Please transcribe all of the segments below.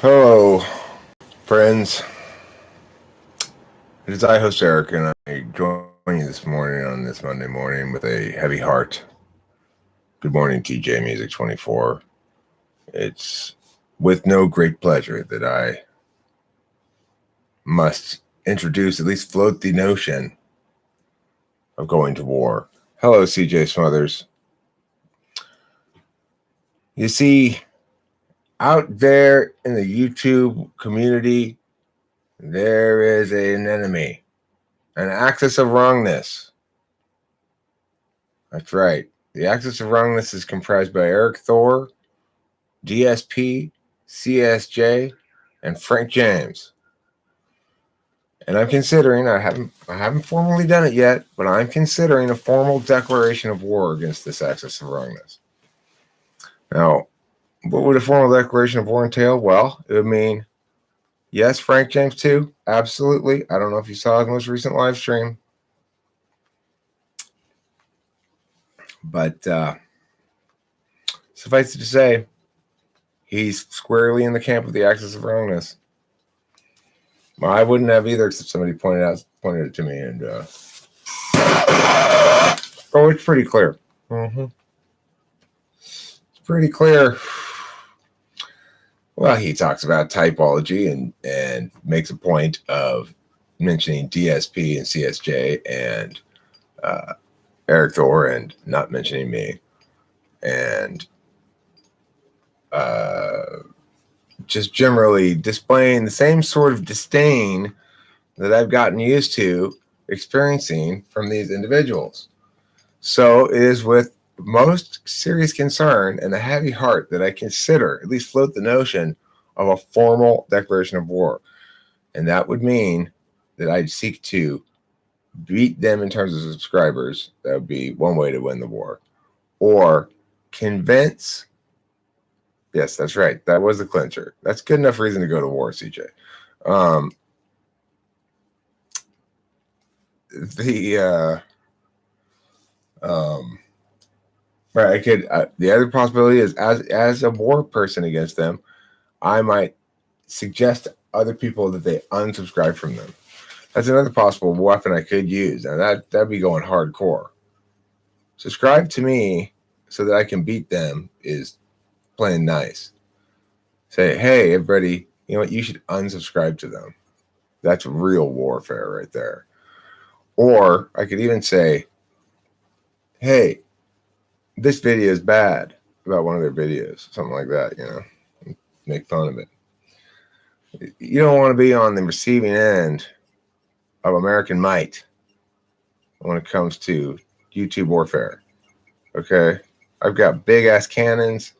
Hello, friends. It is I, host Eric, and I join you this morning on this Monday morning with a heavy heart. Good morning, TJ Music 24. It's with no great pleasure that I must introduce, at least float the notion of going to war. Hello, CJ Smothers. You see, out there in the YouTube community, there is an enemy, an axis of wrongness. That's right. The axis of wrongness is comprised by Erik Thor, DSP, CSJ, and Frank James. And I'm considering, I haven't formally done it yet, but I'm considering a formal declaration of war against this axis of wrongness. Now, what would a formal declaration of war entail? Well, it would mean, yes, Frank James too, absolutely. I don't know if you saw his most recent live stream, but suffice it to say, he's squarely in the camp of the axis of wrongness. Well, I wouldn't have either, except somebody pointed it to me, and it's pretty clear. It's pretty clear. Well, he talks about typology and makes a point of mentioning DSP and CSJ and Erik Thor and not mentioning me, and just generally displaying the same sort of disdain that I've gotten used to experiencing from these individuals. So it is with most serious concern and a heavy heart that I consider, at least float the notion of a formal declaration of war. And that would mean that I'd seek to beat them in terms of subscribers. That would be one way to win the war. Or convince, yes, that's right, that was the clincher. That's good enough reason to go to war, CJ. Right, I could. The other possibility is, as a war person against them, I might suggest to other people that they unsubscribe from them. That's another possible weapon I could use. Now that'd be going hardcore. Subscribe to me so that I can beat them is playing nice. Say, hey, everybody, you know what? You should unsubscribe to them. That's real warfare right there. Or I could even say, hey, this video is bad about one of their videos, something like that, you know, make fun of it. You don't want to be on the receiving end of American might when it comes to YouTube warfare. Okay. I've got big ass cannons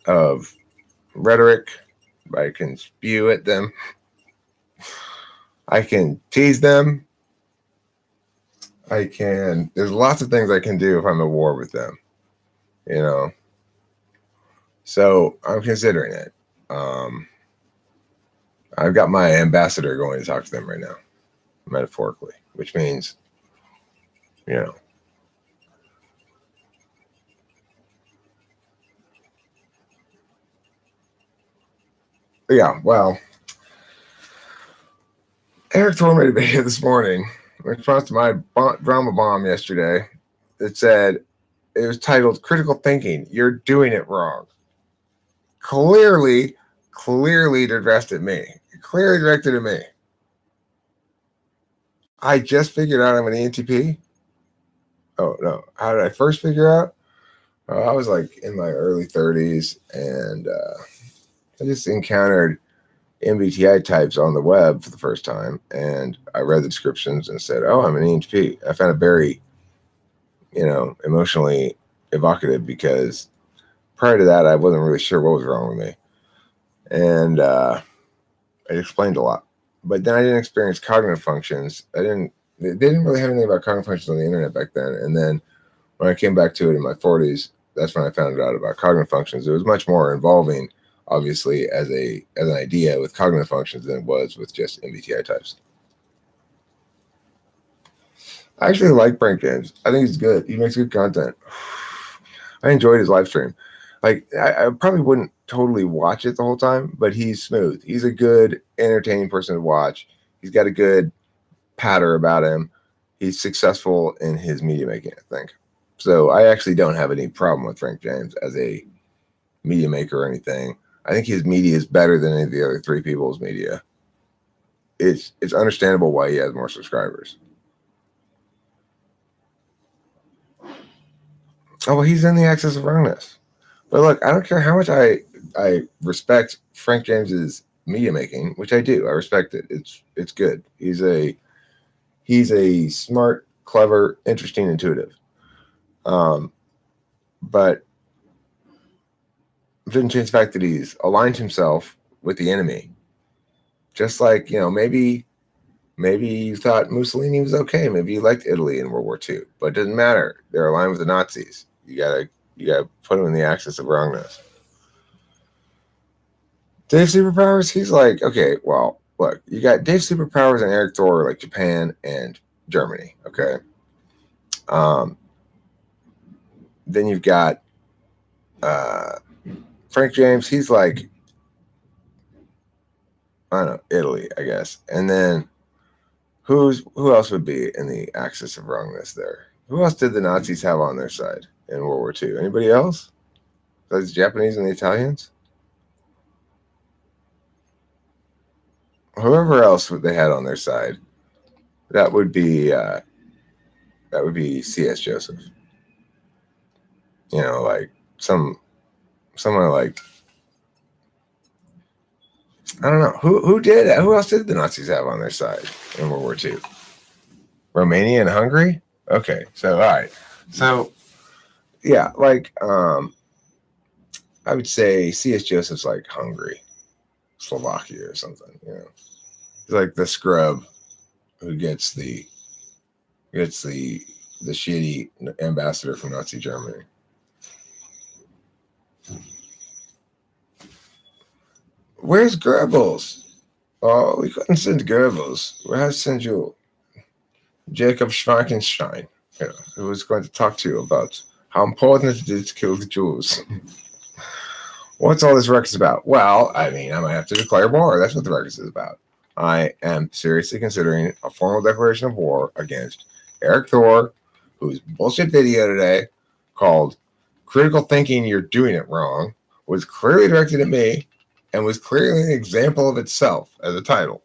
of rhetoric. I can spew at them. I can tease them. There's lots of things I can do if I'm at war with them, you know. So I'm considering it. I've got my ambassador going to talk to them right now, metaphorically, which means, you know, yeah, well, Erik Thor made a video this morning in response to my drama bomb yesterday. It said, it was titled Critical Thinking, You're Doing It Wrong. Clearly addressed at me. Clearly directed at me. I just figured out I'm an ENTP. Oh, no. How did I first figure out? I was like in my early 30s, and I just encountered MBTI types on the web for the first time, and I read the descriptions and said, oh, I'm an ENTP. I found it very, you know, emotionally evocative, because prior to that, I wasn't really sure what was wrong with me. And it explained a lot. But then I didn't experience cognitive functions. They didn't really have anything about cognitive functions on the internet back then. And then when I came back to it in my 40s, that's when I found out about cognitive functions. It was much more involving, obviously, as an idea with cognitive functions than it was with just MBTI types. I actually like Frank James. I think he's good. He makes good content. I enjoyed his live stream. Like, I probably wouldn't totally watch it the whole time, but he's smooth. He's a good, entertaining person to watch. He's got a good patter about him. He's successful in his media making, I think. So I actually don't have any problem with Frank James as a media maker or anything. I think his media is better than any of the other three people's media. It's understandable why he has more subscribers. Oh, well, he's in the axis of wrongness. But look, I don't care how much I respect Frank James's media making, which I do. I respect it. It's good. He's a smart, clever, interesting, intuitive. But it didn't change the fact that he's aligned himself with the enemy. Just like, maybe you thought Mussolini was okay. Maybe you liked Italy in World War II, but it doesn't matter. They're aligned with the Nazis. You gotta put them in the axis of wrongness. Dave Superpowers, he's like, okay, well, look, you got Dave Superpowers and Erik Thor, like Japan and Germany, okay? Then you've got Frank James, he's like, I don't know, Italy, I guess. And then who else would be in the axis of wrongness there? Who else did the Nazis have on their side in World War II? Anybody else? Besides the Japanese and the Italians? Whoever else they had on their side, that would be C.S. Joseph. Like someone like, I don't know who else did the Nazis have on their side in World War II? Romania and Hungary. Okay, so all right, so yeah, like I would say C.S. Joseph's like Hungary, Slovakia, or something. He's like the scrub who gets the shitty ambassador from Nazi Germany. Where's Goebbels? Oh, we couldn't send Goebbels. We had to send you Jacob Schweikenstein, who was going to talk to you about how important it is to kill the Jews. What's all this ruckus about? Well, I mean, I might have to declare war. That's what the ruckus is about. I am seriously considering a formal declaration of war against Erik Thor, whose bullshit video today called Critical Thinking, You're Doing It Wrong, was clearly directed at me and was clearly an example of itself as a title.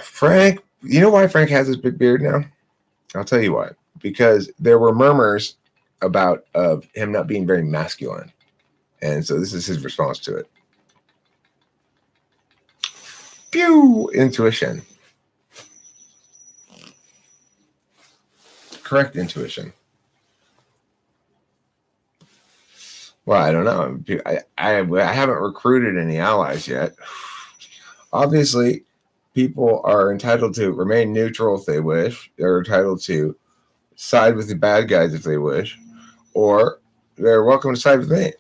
Frank, you know why Frank has this big beard now? I'll tell you why. Because there were murmurs of him not being very masculine. And so this is his response to it. Pew! Intuition. Correct intuition. Well, I don't know. I haven't recruited any allies yet. Obviously, people are entitled to remain neutral if they wish. They're entitled to side with the bad guys if they wish. Or they're welcome to side with me.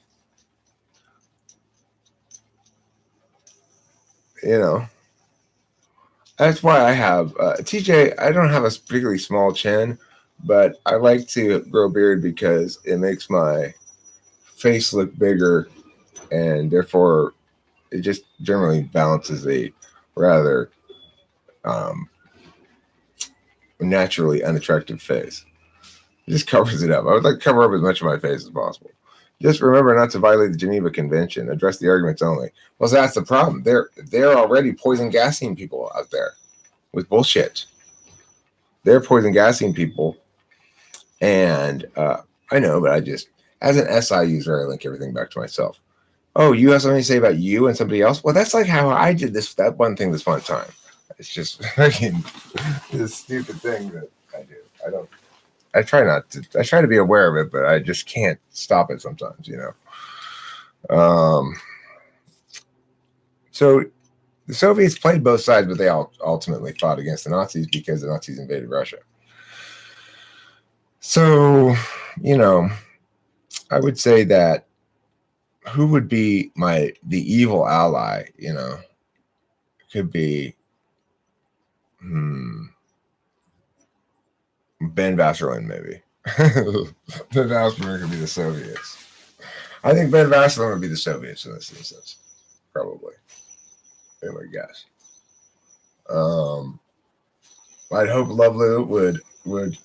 That's why I have TJ. I don't have a particularly small chin, but I like to grow a beard because it makes my face look bigger, and therefore it just generally balances a rather naturally unattractive face. It just covers it up. I would like to cover up as much of my face as possible. Just remember not to violate the Geneva Convention. Address the arguments only. Well, that's the problem. They're already poison gassing people out there with bullshit. They're poison gassing people, and I know, but I just, as an SI user, I link everything back to myself. Oh, you have something to say about you and somebody else? Well, that's like how I did that one thing this one time. It's just this stupid thing that I do. I try to be aware of it, but I just can't stop it sometimes, So the Soviets played both sides, but they all ultimately fought against the Nazis because the Nazis invaded Russia. So, I would say that who would be the evil ally, could be Ben Vasserlin, maybe. Ben Vassilian could be the Soviets. I think Ben Vassilian would be the Soviets in this instance, probably. Anyway, guess. I'd hope Loveloo would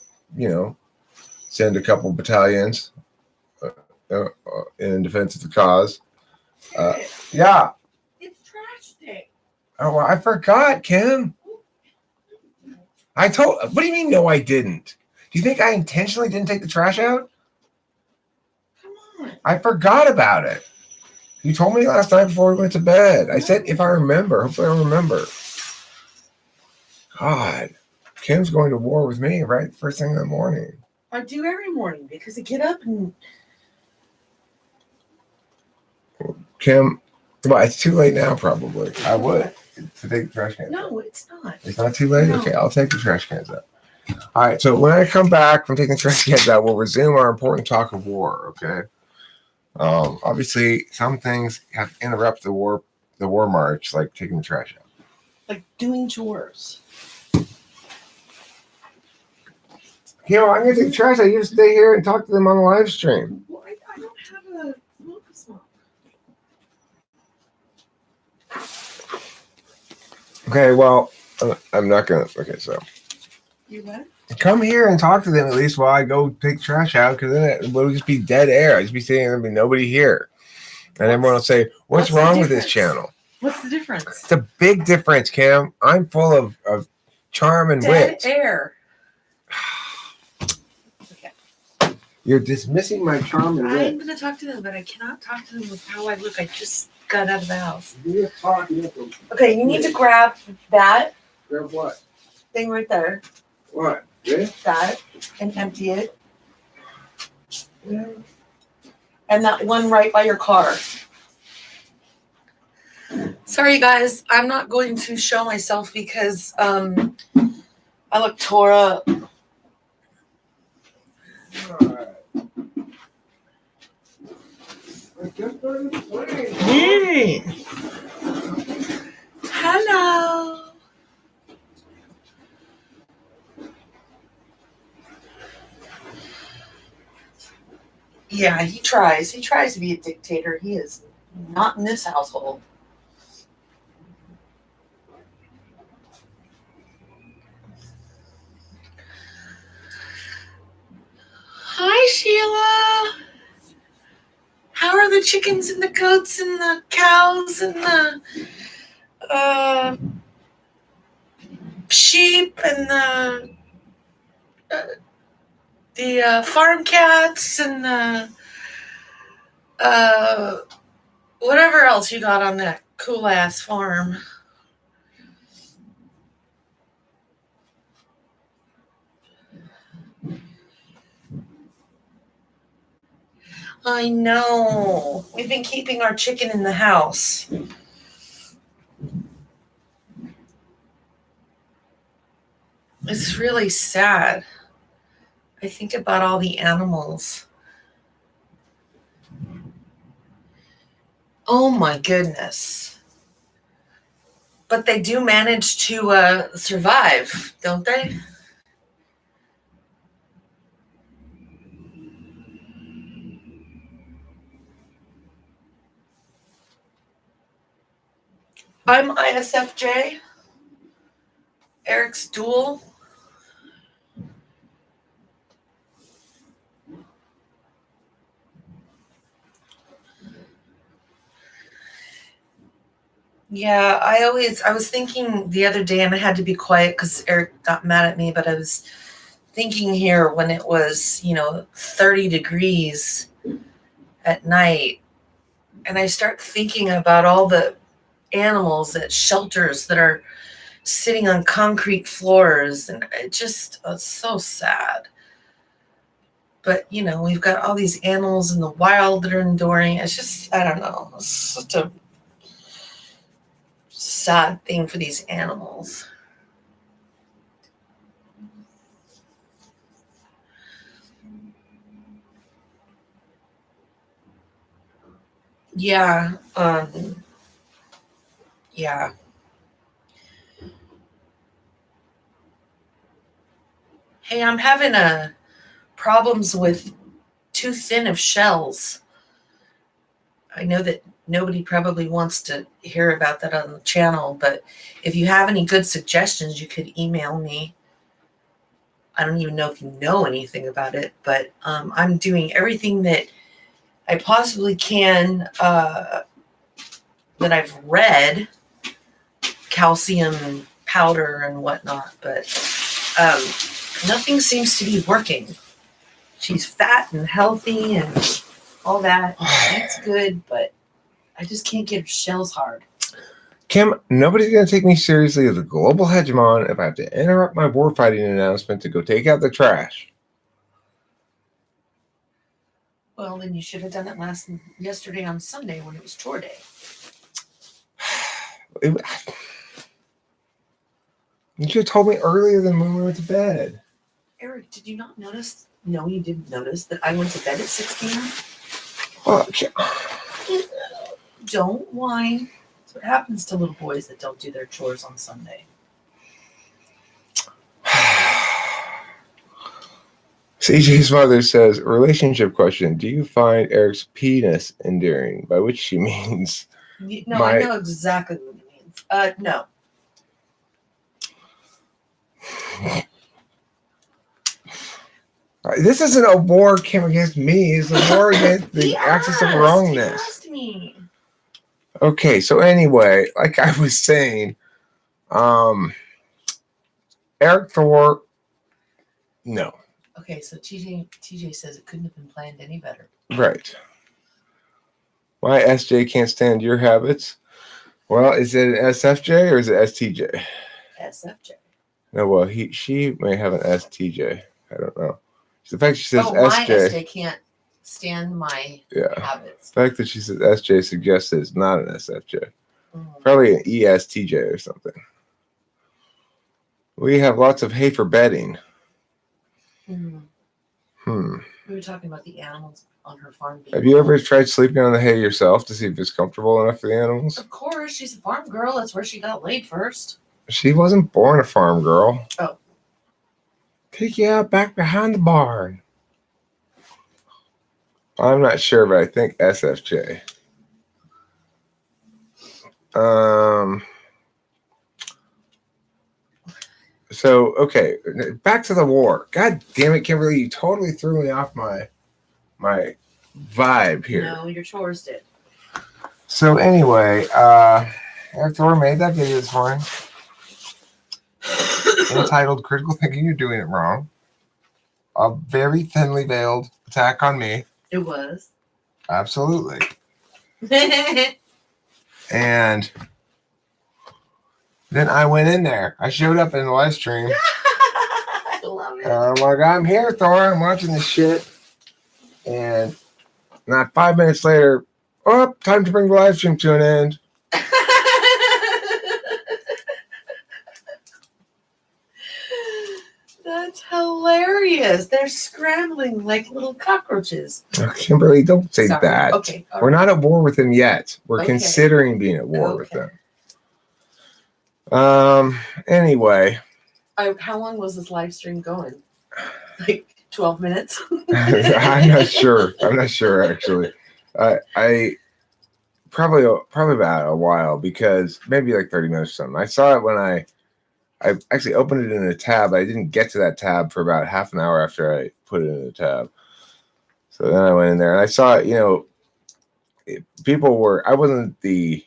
send a couple battalions in defense of the cause. Yeah. It's trash day. Oh, I forgot, Kim. What do you mean, no, I didn't? Do you think I intentionally didn't take the trash out? Come on. I forgot about it. You told me last night before we went to bed. I said if I remember. Hopefully I remember. God. Kim's going to war with me right first thing in the morning. I do every morning because I get up and... Kim, well, it's too late now, probably. I would. To take the trash cans No, out. it's not. It's not too late? No. Okay, I'll take the trash cans out. All right, so when I come back from taking the trash cans out, we'll resume our important talk of war, okay? Obviously, some things have interrupted the war march, like taking the trash out. Like doing chores. I'm going to take the trash out. You just stay here and talk to them on the live stream. Well, I don't have a smoke. Okay, well, I'm not going to. Okay, so. You what? Come here and talk to them at least while I go take the trash out, because then it will just be dead air. I'll just be sitting there and there'll be nobody here. And everyone will say, what's wrong with this channel? What's the difference? It's a big difference, Cam. I'm full of charm and wit. Dead air. Okay. You're dismissing my charm and I'm wit. going to talk to them, but I cannot talk to them with how I look. I just got out of the house. You're talking. Okay, you need to grab that Grab what? thing right there. What? This? That and empty it. Yeah. And that one right by your car. Sorry, guys. I'm not going to show myself because I look tore up. Alright. I just started playing. Hello. Yeah, he tries. He tries to be a dictator. He is not in this household. Hi, Sheila. How are the chickens and the goats and the cows and the sheep and the farm cats and the whatever else you got on that cool ass farm? I know. We've been keeping our chicken in the house. It's really sad. I think about all the animals. Oh my goodness. But they do manage to survive, don't they? I'm ISFJ. Eric's dual. Yeah, I was thinking the other day, and I had to be quiet because Eric got mad at me, but I was thinking here when it was, 30 degrees at night, and I start thinking about all the animals at shelters that are sitting on concrete floors, and it's so sad. But, we've got all these animals in the wild that are enduring. It's just, I don't know, it's such a sad thing for these animals. Yeah. Yeah. Hey, I'm having a problems with too thin of shells. I know that nobody probably wants to hear about that on the channel, but if you have any good suggestions, you could email me. I don't even know if you know anything about it, but I'm doing everything that I possibly can that I've read, calcium powder and whatnot, but nothing seems to be working. She's fat and healthy and all that. That's good, but I just can't get her shells hard. Kim, nobody's going to take me seriously as a global hegemon if I have to interrupt my war fighting announcement to go take out the trash. Well, then you should have done it yesterday on Sunday when it was chore day. You should have told me earlier than when we went to bed. Eric, did you not notice? No, you didn't notice that I went to bed at 6 p.m.? Well, Don't whine. That's what happens to little boys that don't do their chores on Sunday. CJ's mother says, relationship question. Do you find Eric's penis endearing? By which she means... No, I know exactly what it means. No. This isn't a war, Kim, against me. It's a war against the axis of wrongness. He asked me. Okay, so anyway, like I was saying, Erik Thor, no. Okay, so TJ says it couldn't have been planned any better. Right. Why SJ can't stand your habits? Well, is it an SFJ or is it STJ? SFJ. No, well, she may have an STJ. I don't know. The fact she says my SJ. SJ can't stand my habits. The fact that she says SJ suggests it's not an SFJ. Mm. Probably an ESTJ or something. We have lots of hay for bedding. We were talking about the animals on her farm. Have you ever tried sleeping on the hay yourself to see if it's comfortable enough for the animals? Of course, she's a farm girl. That's where she got laid first. She wasn't born a farm girl. Oh. Take you out back behind the barn. I'm not sure, but I think SFJ. So, okay, back to the war. God damn it, Kimberly, you totally threw me off my vibe here. No, your chores did. So anyway, Erik Thor made that video this morning entitled Critical Thinking, You're Doing It Wrong. A very thinly veiled attack on me. It was. Absolutely. And then I went in there. I showed up in the live stream. I love it. I'm like, I'm here, Thor. I'm watching this shit. And not 5 minutes later, time to bring the live stream to an end. That's hilarious. They're scrambling like little cockroaches. Oh, Kimberly, don't say that. Okay. We're not at war with them yet. We're considering being at war with them. Anyway. How long was this live stream going? Like 12 minutes? I'm not sure, actually. I probably about a while, because maybe like 30 minutes or something. I saw it when I actually opened it in a tab. I didn't get to that tab for about half an hour after I put it in a tab. So then I went in there and I saw, I wasn't the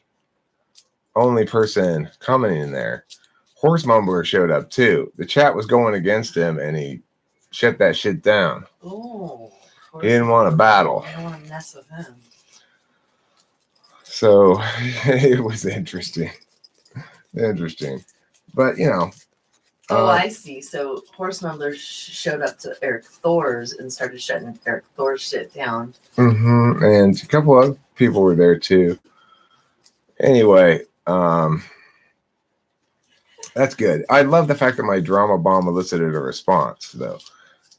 only person commenting in there. Horse Mumbler showed up too. The chat was going against him and he shut that shit down. Oh, he didn't want to battle. I don't want to mess with him. So it was interesting. But, I see. So Horse Mumbler showed up to Erik Thor's and started shutting Erik Thor's shit down. Mm-hmm. And a couple other people were there too. Anyway, that's good. I love the fact that my drama bomb elicited a response, though.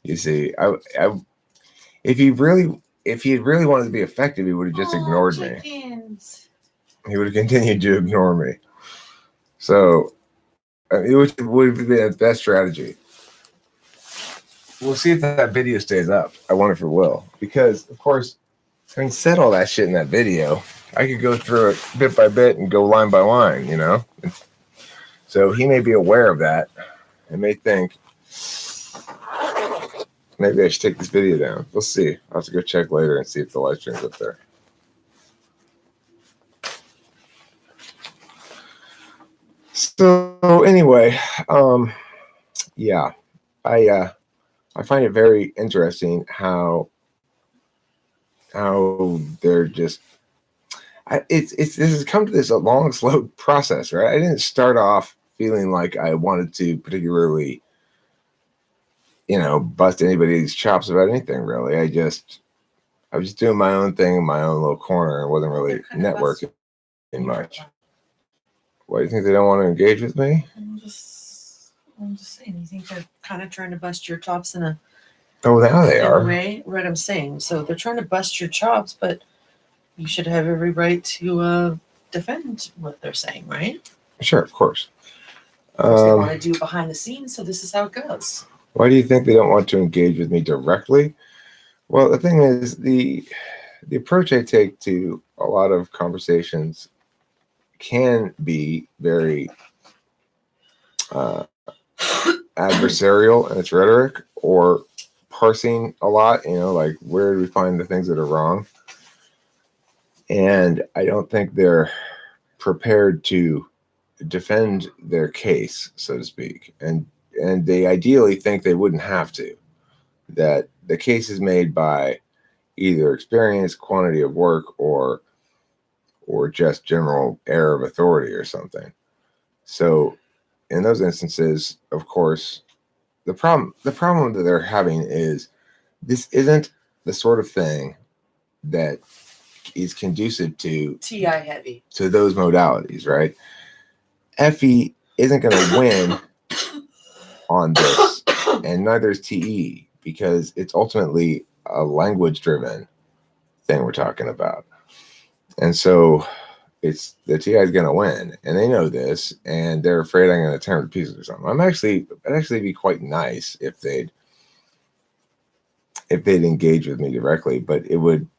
You see, if he had really wanted to be effective, he would have just ignored me. He would have continued to ignore me. So it would be the best strategy. we'll see if that video stays up. I wonder if it will, because of course, having said all that shit in that video, I could go through it bit by bit and go line by line, you know. So he may be aware of that and may think maybe I should take this video down. We'll see. I'll have to go check later and see if the live stream's up there. So anyway, yeah, I find it very interesting how they're just. This has come to this a long, slow process, right? I didn't start off feeling like I wanted to particularly, bust anybody's chops about anything really. I was just doing my own thing in my own little corner and wasn't really networking much. Why do you think they don't want to engage with me? I'm just saying. You think they're kind of trying to bust your chops in a now they are way? Right, I'm saying. So they're trying to bust your chops, but you should have every right to defend what they're saying, right? Sure, of course. Of course, they want to do behind the scenes, so this is how it goes. Why do you think they don't want to engage with me directly? Well, the thing is, the approach I take to a lot of conversations can be very adversarial in its rhetoric, or parsing a lot, like where do we find the things that are wrong? And I don't think they're prepared to defend their case, so to speak. And they ideally think they wouldn't have to. That the case is made by either experience, quantity of work, or just general air of authority or something. So in those instances, of course, the problem that they're having is this isn't the sort of thing that is conducive to TI heavy, to those modalities, right? FE isn't going to win on this, and neither is TE, because it's ultimately a language-driven thing we're talking about. And so it's the TI is going to win, and they know this, and they're afraid I'm going to tear them to pieces or something. It'd actually be quite nice if they'd engage with me directly, but it would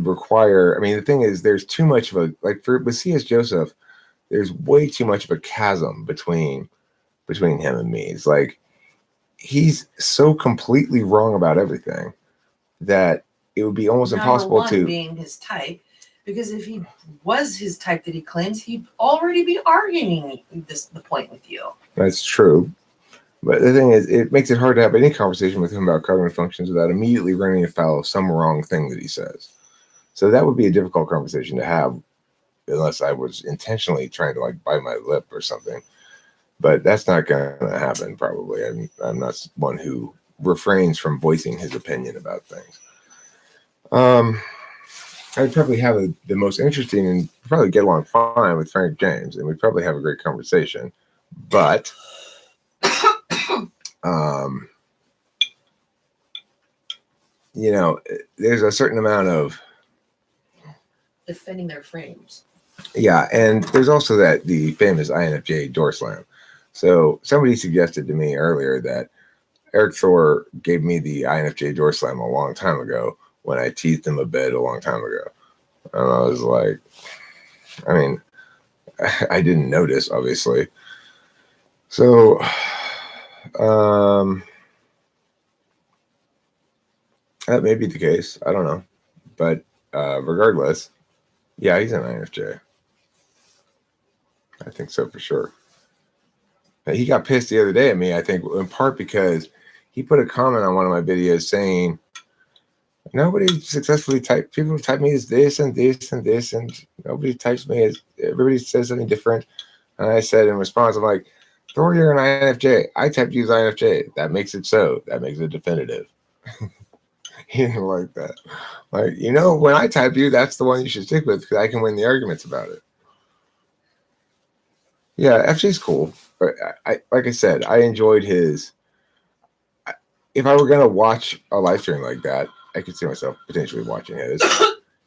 require. I mean, the thing is, there's too much of with C.S. Joseph, there's way too much of a chasm between him and me. It's like he's so completely wrong about everything that it would be almost impossible to being his type. Because if he was his type that he claims, he'd already be arguing the point with you. That's true. But the thing is, it makes it hard to have any conversation with him about cognitive functions without immediately running afoul of some wrong thing that he says. So that would be a difficult conversation to have unless I was intentionally trying to bite my lip or something. But that's not going to happen, probably. I'm not one who refrains from voicing his opinion about things. I'd probably have the most interesting and probably get along fine with Frank James, and we'd probably have a great conversation. But there's a certain amount of defending their frames. Yeah, and there's also the famous INFJ door slam. So somebody suggested to me earlier that Erik Thor gave me the INFJ door slam a long time ago when I teased him a bit a long time ago. And I was like, I mean, I didn't notice, obviously. So, that may be the case. I don't know. But regardless, yeah, he's an INFJ. I think so for sure. He got pissed the other day at me, I think, in part because he put a comment on one of my videos saying, nobody successfully people type me as this and this and this, and nobody types me as, everybody says something different. And I said in response, I'm like, Thor, you're an INFJ. I typed you as INFJ. That makes it so. That makes it definitive. He didn't like that. When I type you, that's the one you should stick with because I can win the arguments about it. Yeah, FJ's cool. But like I said, I enjoyed his. If I were going to watch a live stream like that, I could see myself potentially watching his.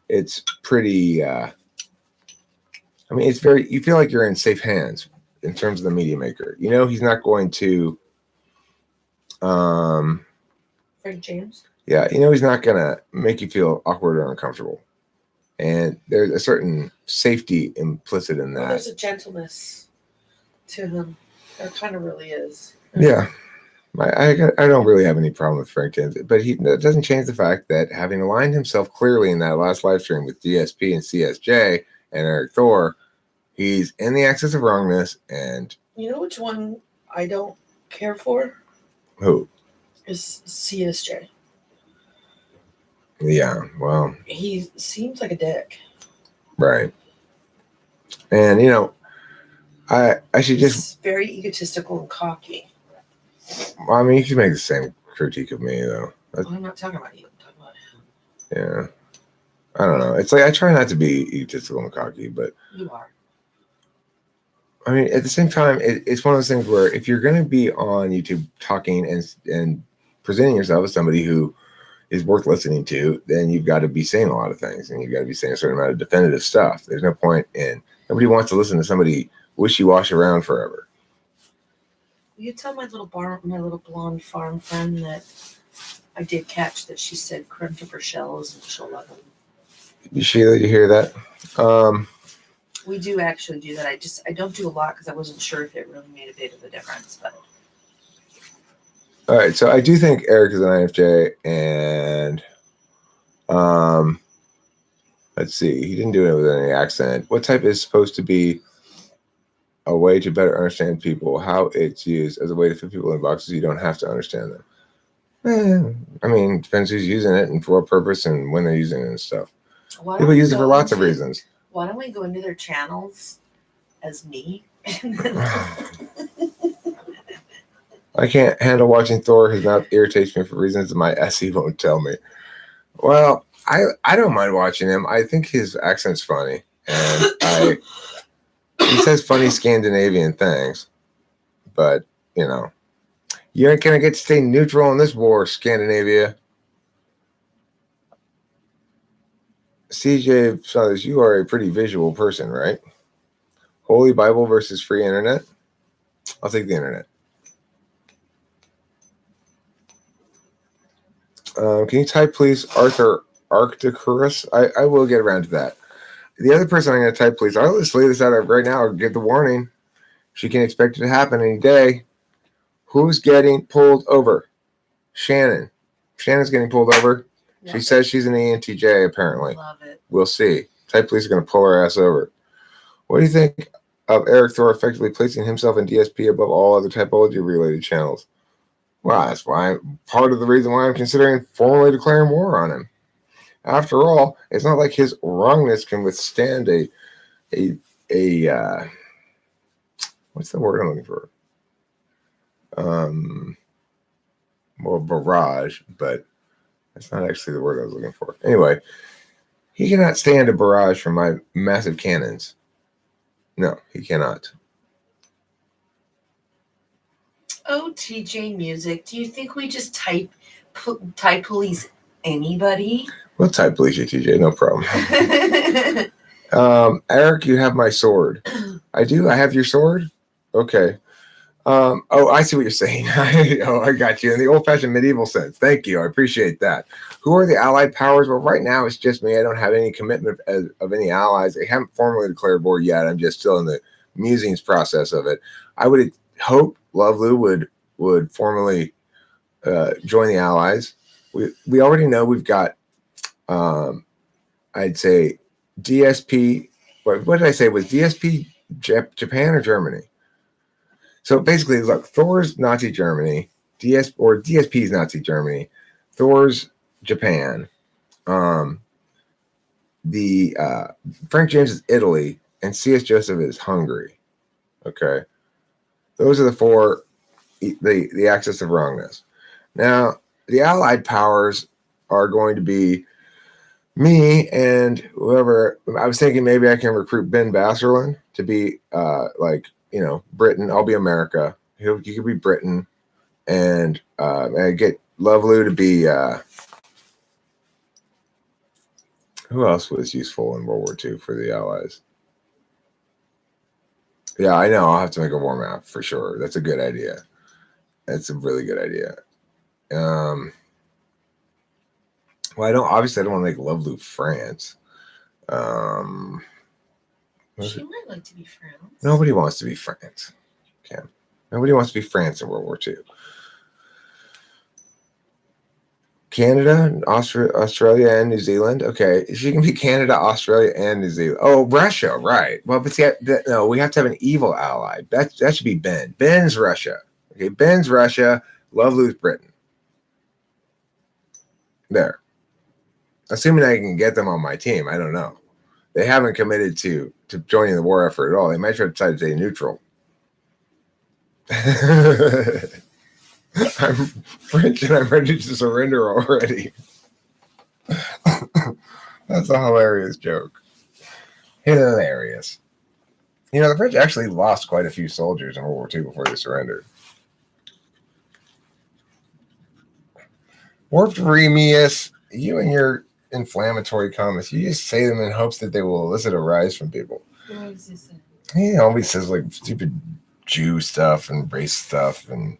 It's pretty. It's very. You feel like you're in safe hands in terms of the media maker. He's not going to. Frank James. Yeah, he's not gonna make you feel awkward or uncomfortable, and there's a certain safety implicit in Well, that. there's a gentleness to him. There kind of really is. Yeah, I don't really have any problem with Frank James, but that doesn't change the fact that having aligned himself clearly in that last live stream with DSP and CSJ and Erik Thor, he's in the axis of wrongness. And you know which one I don't care for? Who? Is CSJ. Yeah, well, he seems like a dick. Right. And I should He's just very egotistical and cocky. I mean, you should make the same critique of me though. I'm not talking about you. I'm talking about him. Yeah. I don't know. It's like I try not to be egotistical and cocky, but you are. I mean, at the same time, it's one of those things where if you're going to be on YouTube talking and presenting yourself as somebody who is worth listening to, then you've got to be saying a lot of things, and you've got to be saying a certain amount of definitive stuff. There's no point in nobody wants to listen to somebody wishy-washy around forever. You tell my little blonde farm friend that I did catch that she said crunch up her shells and she'll love them. Sheila, you hear that? We do actually do that. I don't do a lot because I wasn't sure if it really made a bit of a difference. But all right, so I do think Erik is an INFJ, and let's see, he didn't do it with any accent. What type is supposed to be a way to better understand people? How it's used as a way to fit people in boxes, you don't have to understand them. I mean, depends who's using it and for what purpose and when they're using it and stuff. People use it for lots of reasons. Why don't we go into their channels as me? I can't handle watching Thor. His mouth irritates me for reasons that my SE won't tell me. Well, I don't mind watching him. I think his accent's funny, and he says funny Scandinavian things. But you ain't gonna get to stay neutral in this war, Scandinavia. CJ says you are a pretty visual person, right? Holy Bible versus free internet. I'll take the internet. Can you type, please, Arthur Arcticurus? I will get around to that. The other person I'm going to type, please. I'll just lay this out right now. I'll give the warning. She can expect it to happen any day. Who's getting pulled over? Shannon. Shannon's getting pulled over. She says she's an ENTJ, apparently. Love it. We'll see. Type, please, is going to pull her ass over. What do you think of Erik Thor effectively placing himself in DSP above all other typology-related channels? Well, that's part of the reason why I'm considering formally declaring war on him. After all, it's not like his wrongness can withstand a what's the word I'm looking for? Well, barrage, but that's not actually the word I was looking for. Anyway, he cannot stand a barrage from my massive cannons. No, he cannot. Oh, TJ Music, do you think we just type police anybody? We'll type police you, TJ, no problem. Erik, you have my sword. I do? I have your sword? Okay. I see what you're saying. I got you in the old-fashioned medieval sense. Thank you. I appreciate that. Who are the allied powers? Well, right now it's just me. I don't have any commitment of any allies. I haven't formally declared war yet. I'm just still in the musings process of it. I would hope Lovelu would formally join the allies. We already know we've got, I'd say, DSP. What did I say? Was DSP Japan or Germany? So basically, look, Thor's Nazi Germany, DSP is Nazi Germany, Thor's Japan, the Frank James is Italy, and C.S. Joseph is Hungary. Okay, those are the four, the axis of wrongness. Now, the Allied powers are going to be me and whoever. I was thinking maybe I can recruit Ben Basserlin to be Britain. I'll be America. He could be Britain, and I get Lovelu to be. Who else was useful in World War II for the Allies? Yeah, I know. I'll have to make a war map for sure. That's a good idea. That's a really good idea. Well, obviously I don't want to make Love Loop France. She might like to be France. Nobody wants to be France. Okay. Nobody wants to be France in World War II. Canada, Australia, and New Zealand. Okay, she can be Canada, Australia, and New Zealand. Oh, Russia, right? Well, but see, no, we have to have an evil ally. That should be Ben. Ben's Russia. Okay, Ben's Russia. Love Lou's Britain. There. Assuming I can get them on my team, I don't know. They haven't committed to joining the war effort at all. They might try to decide to stay neutral. I'm French and I'm ready to surrender already. That's a hilarious joke. Hilarious. You know, the French actually lost quite a few soldiers in World War II before they surrendered. Warped Remius, you and your inflammatory comments, you just say them in hopes that they will elicit a rise from people. What does he say? He always says like stupid Jew stuff and race stuff and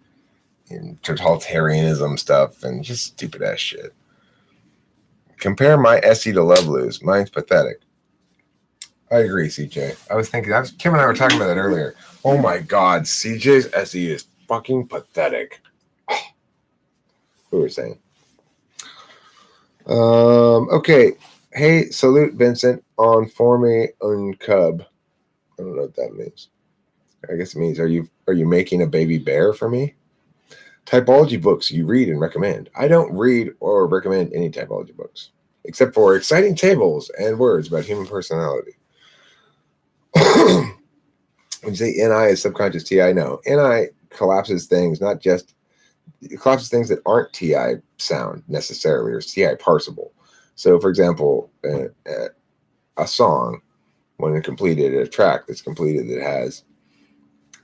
totalitarianism stuff and just stupid ass shit. Compare my SE to Love Lou's. Mine's pathetic. I agree, CJ. Kim and I were talking about that earlier. Oh my God, CJ's SE is fucking pathetic. Oh, what were we saying? Okay. Hey, salute Vincent on Forme un Cub. I don't know what that means. I guess it means are you making a baby bear for me? Typology books you read and recommend. I don't read or recommend any typology books, except for exciting tables and words about human personality. When you say NI is subconscious TI, no. NI collapses things, it collapses things that aren't TI sound necessarily or TI parsable. So, for example, a song, when it completed, a track that's completed that has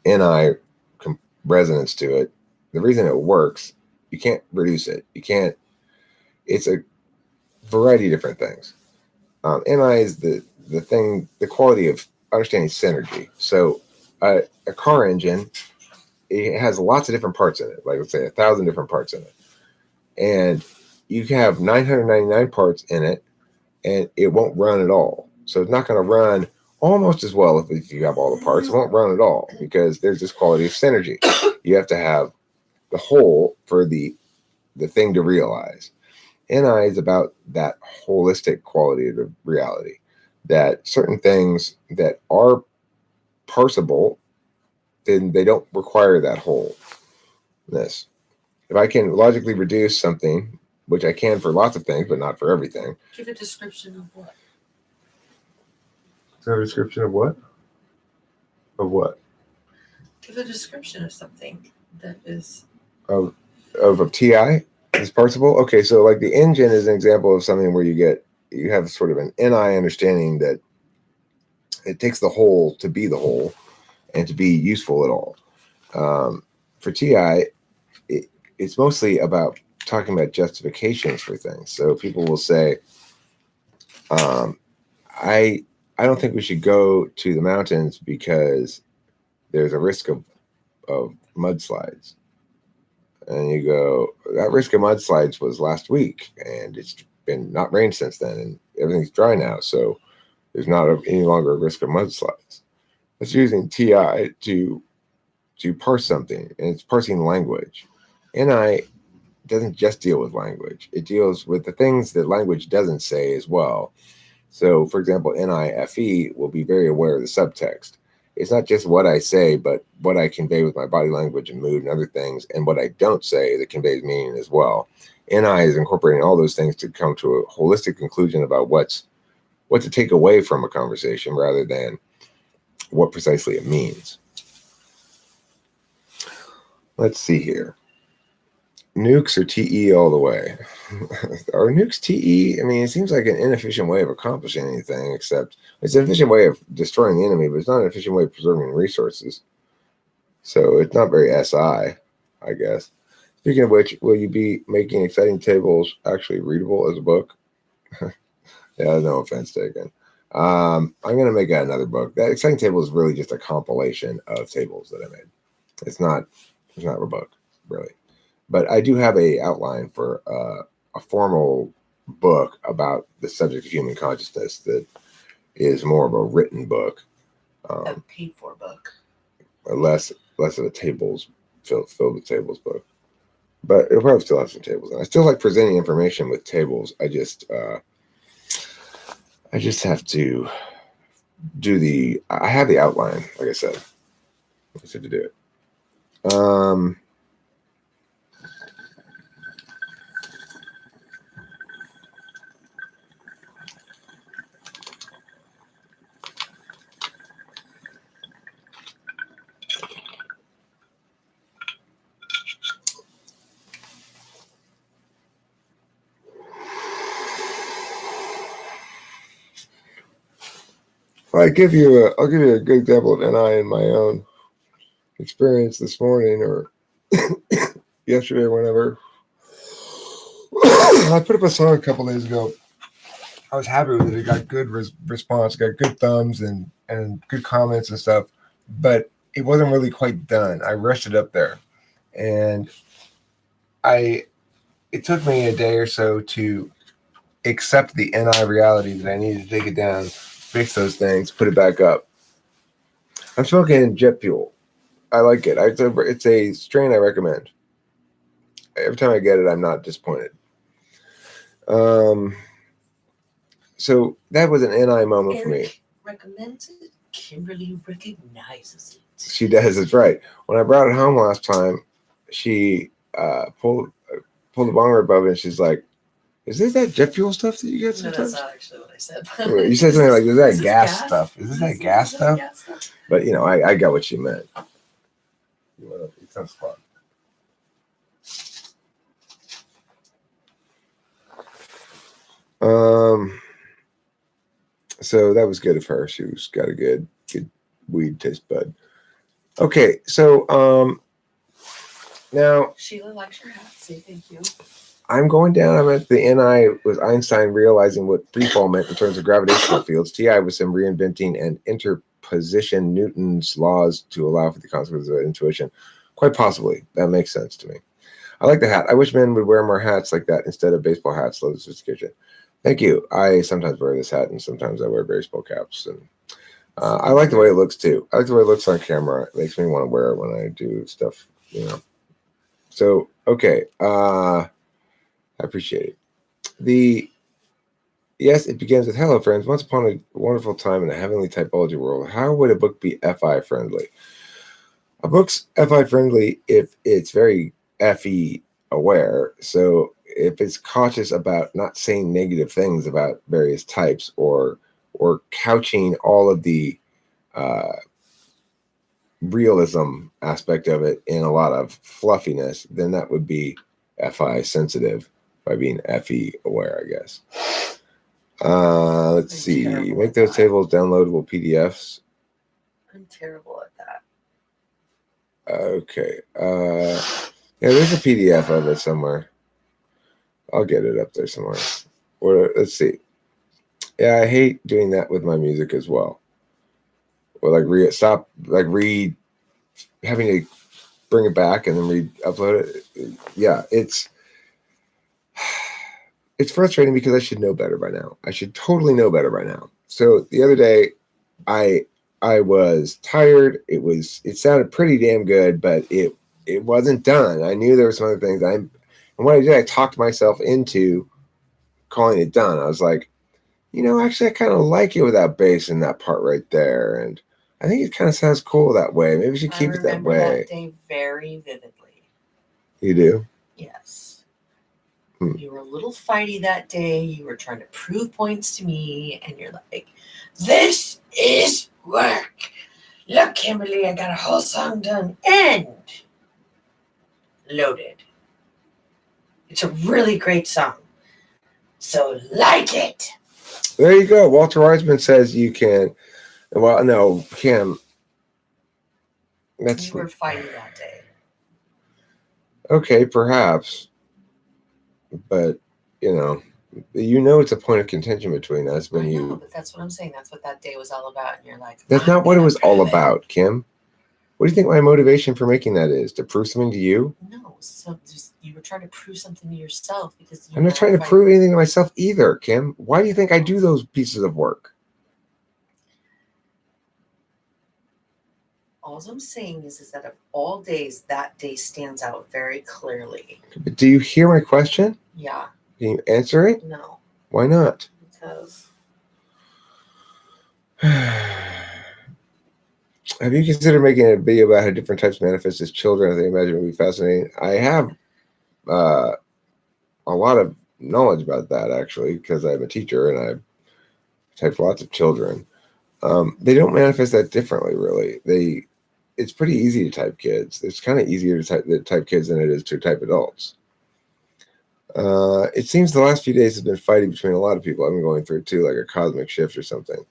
NI resonance to it, the reason it works, you can't reduce it. It's a variety of different things. NI is the thing, the quality of understanding synergy. So a car engine, it has lots of different parts in it, like let's say 1,000 different parts in it. And you can have 999 parts in it and it won't run at all. So it's not going to run almost as well if you have all the parts. It won't run at all because there's this quality of synergy. You have to have the whole for the thing to realize. NI is about that holistic quality of the reality, that certain things that are parsable, then they don't require that wholeness. If I can logically reduce something, which I can for lots of things, but not for everything. Give a description of what? Is there a description of what? Of what? Give a description of something that is Of TI is parsable. Okay, so like the engine is an example of something where you have sort of an NI understanding that it takes the whole to be the whole and to be useful at all. For TI, it's mostly about talking about justifications for things. So people will say, I don't think we should go to the mountains because there's a risk of mudslides. And you go, that risk of mudslides was last week, and it's been not rained since then, and everything's dry now, so there's not any longer a risk of mudslides. It's using TI to parse something, and it's parsing language. NI doesn't just deal with language; it deals with the things that language doesn't say as well. So, for example, NIFE will be very aware of the subtext. It's not just what I say, but what I convey with my body language and mood and other things, and what I don't say that conveys meaning as well. NI is incorporating all those things to come to a holistic conclusion about what to take away from a conversation rather than what precisely it means. Let's see here. Nukes or TE all the way. Are nukes TE? I mean, it seems like an inefficient way of accomplishing anything, except it's an efficient way of destroying the enemy, but it's not an efficient way of preserving resources. So it's not very SI, I guess. Speaking of which, will you be making exciting tables actually readable as a book? Yeah, no offense taken. I'm going to make another book. That exciting table is really just a compilation of tables that I made. It's not a book, really. But I do have a outline for a formal book about the subject of human consciousness that is more of a written book, A paid for book. less of a tables filled with tables book. But it'll probably still have some tables. And I still like presenting information with tables. I just have to do I have the outline, like I said. I just have to do it. I'll give you a good example of NI in my own experience this morning or yesterday or whenever. I put up a song a couple days ago. I was happy with it. It got good response, got good thumbs and good comments and stuff, but it wasn't really quite done. I rushed it up there, and it took me a day or so to accept the NI reality that I needed to take it down, fix those things, put it back up. I'm smoking jet fuel. I like it. It's a strain I recommend. Every time I get it, I'm not disappointed. So that was an NI moment for me. Erik recommends it. Kimberly recognizes it. She does. It's right. When I brought it home last time, she pulled the bong above it, and she's like, "Is this that jet fuel stuff that you get sometimes?" No, that's not actually what I said. You said something like, "Is that gas stuff? Is this that gas stuff?" But I got what she meant. You want to eat some spot? So that was good of her. She's got a good weed taste bud. Okay, so now Sheila likes your hat. Say thank you. I'm going down. I'm at the NI with Einstein realizing what freefall meant in terms of gravitational fields. TI was him reinventing and interposition Newton's laws to allow for the consequences of intuition. Quite possibly. That makes sense to me. I like the hat. I wish men would wear more hats like that instead of baseball hats. Low sophistication. Thank you. I sometimes wear this hat and sometimes I wear baseball caps. And I like the way it looks too. I like the way it looks on camera. It makes me want to wear it when I do stuff, So, okay. I appreciate it. Yes, it begins with hello, friends. Once upon a wonderful time in a heavenly typology world, how would a book be FI friendly? A book's FI friendly if it's very FE aware. So if it's cautious about not saying negative things about various types or couching all of the realism aspect of it in a lot of fluffiness, then that would be FI sensitive by being FE aware, I guess. Let's see. Make those tables downloadable PDFs. I'm terrible at that. Okay. Yeah, there's a PDF of it somewhere. I'll get it up there somewhere. Or let's see. Yeah, I hate doing that with my music as well. Or having to bring it back and then re-upload it. Yeah, it's frustrating because I should know better by now. I should totally know better by now. So the other day, I was tired. It sounded pretty damn good, but it wasn't done. I knew there were some other things. And what I did, I talked myself into calling it done. I was like, actually, I kind of like it without bass in that part right there, and I think it kind of sounds cool that way. Maybe we should keep it that way. I remember that day very vividly. You do? Yes. You were a little fighty that day. You were trying to prove points to me, and you're like, "This is work. Look, Kimberly, I got a whole song done and loaded. It's a really great song. So like it." There you go. Walter Weisman says you can. Well, no, Kim. You were fighting that day. Okay, perhaps. But, it's a point of contention between us when but that's what I'm saying. That's what that day was all about. And you're like, that's not what it was all about, Kim. What do you think my motivation for making that is? To prove something to you? No, so just you were trying to prove something to yourself because I'm not trying to prove anything to myself either, Kim. Why do you think I do those pieces of work? All I'm saying is that of all days, that day stands out very clearly. But do you hear my question? Yeah. Can you answer it? No. Why not? Because. Have you considered making a video about how different types manifest as children? I think imagine it would be fascinating. I have a lot of knowledge about that, actually, because I'm a teacher and I've typed lots of children. They don't manifest that differently, really. It's pretty easy to type kids. It's kind of easier to type kids than it is to type adults. It seems the last few days has been fighting between a lot of people. I've been going through too, like a cosmic shift or something.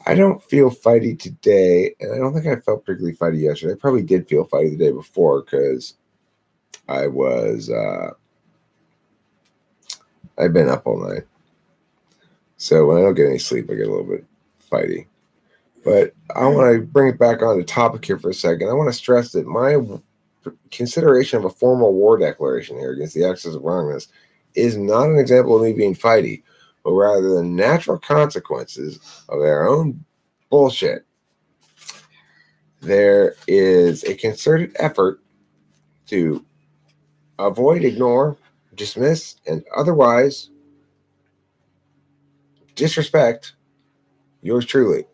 I don't feel fighty today, and I don't think I felt particularly fighty yesterday. I probably did feel fighty the day before because I've been up all night. So when I don't get any sleep, I get a little bit fighty. But I want to bring it back on the topic here for a second. I want to stress that my consideration of a formal war declaration here against the axis of wrongness is not an example of me being fighty, but rather the natural consequences of our own bullshit. There is a concerted effort to avoid, ignore, dismiss, and otherwise disrespect yours truly.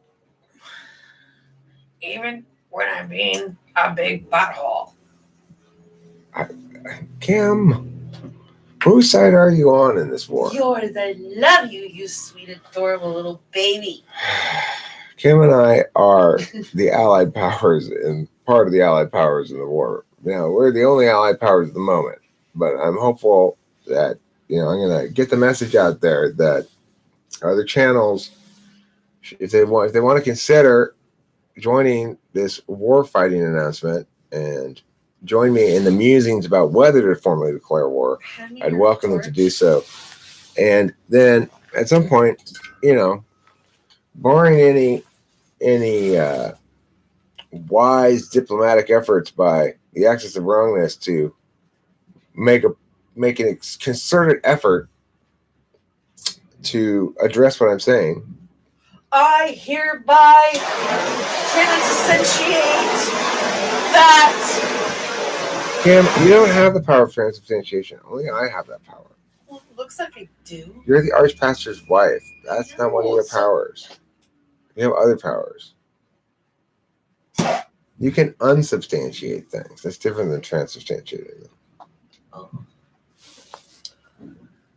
Even when I'm being a big butthole. Kim, whose side are you on in this war? Yours. I love you, you sweet, adorable little baby. Kim and I are the allied powers and part of the allied powers in the war. Now, we're the only allied powers at the moment, but I'm hopeful that, I'm going to get the message out there that other channels, if they want to consider joining this war fighting announcement and join me in the musings about whether to formally declare war, I'd welcome them to do so. And then at some point, barring any wise diplomatic efforts by the axis of wrongness to make a concerted effort to address what I'm saying, I hereby transubstantiate that. Kim, you don't have the power of transubstantiation. Only I have that power. Well, it looks like I do. You're the archpastor's wife. That's not one of your powers. You have other powers. You can unsubstantiate things. That's different than transubstantiating them.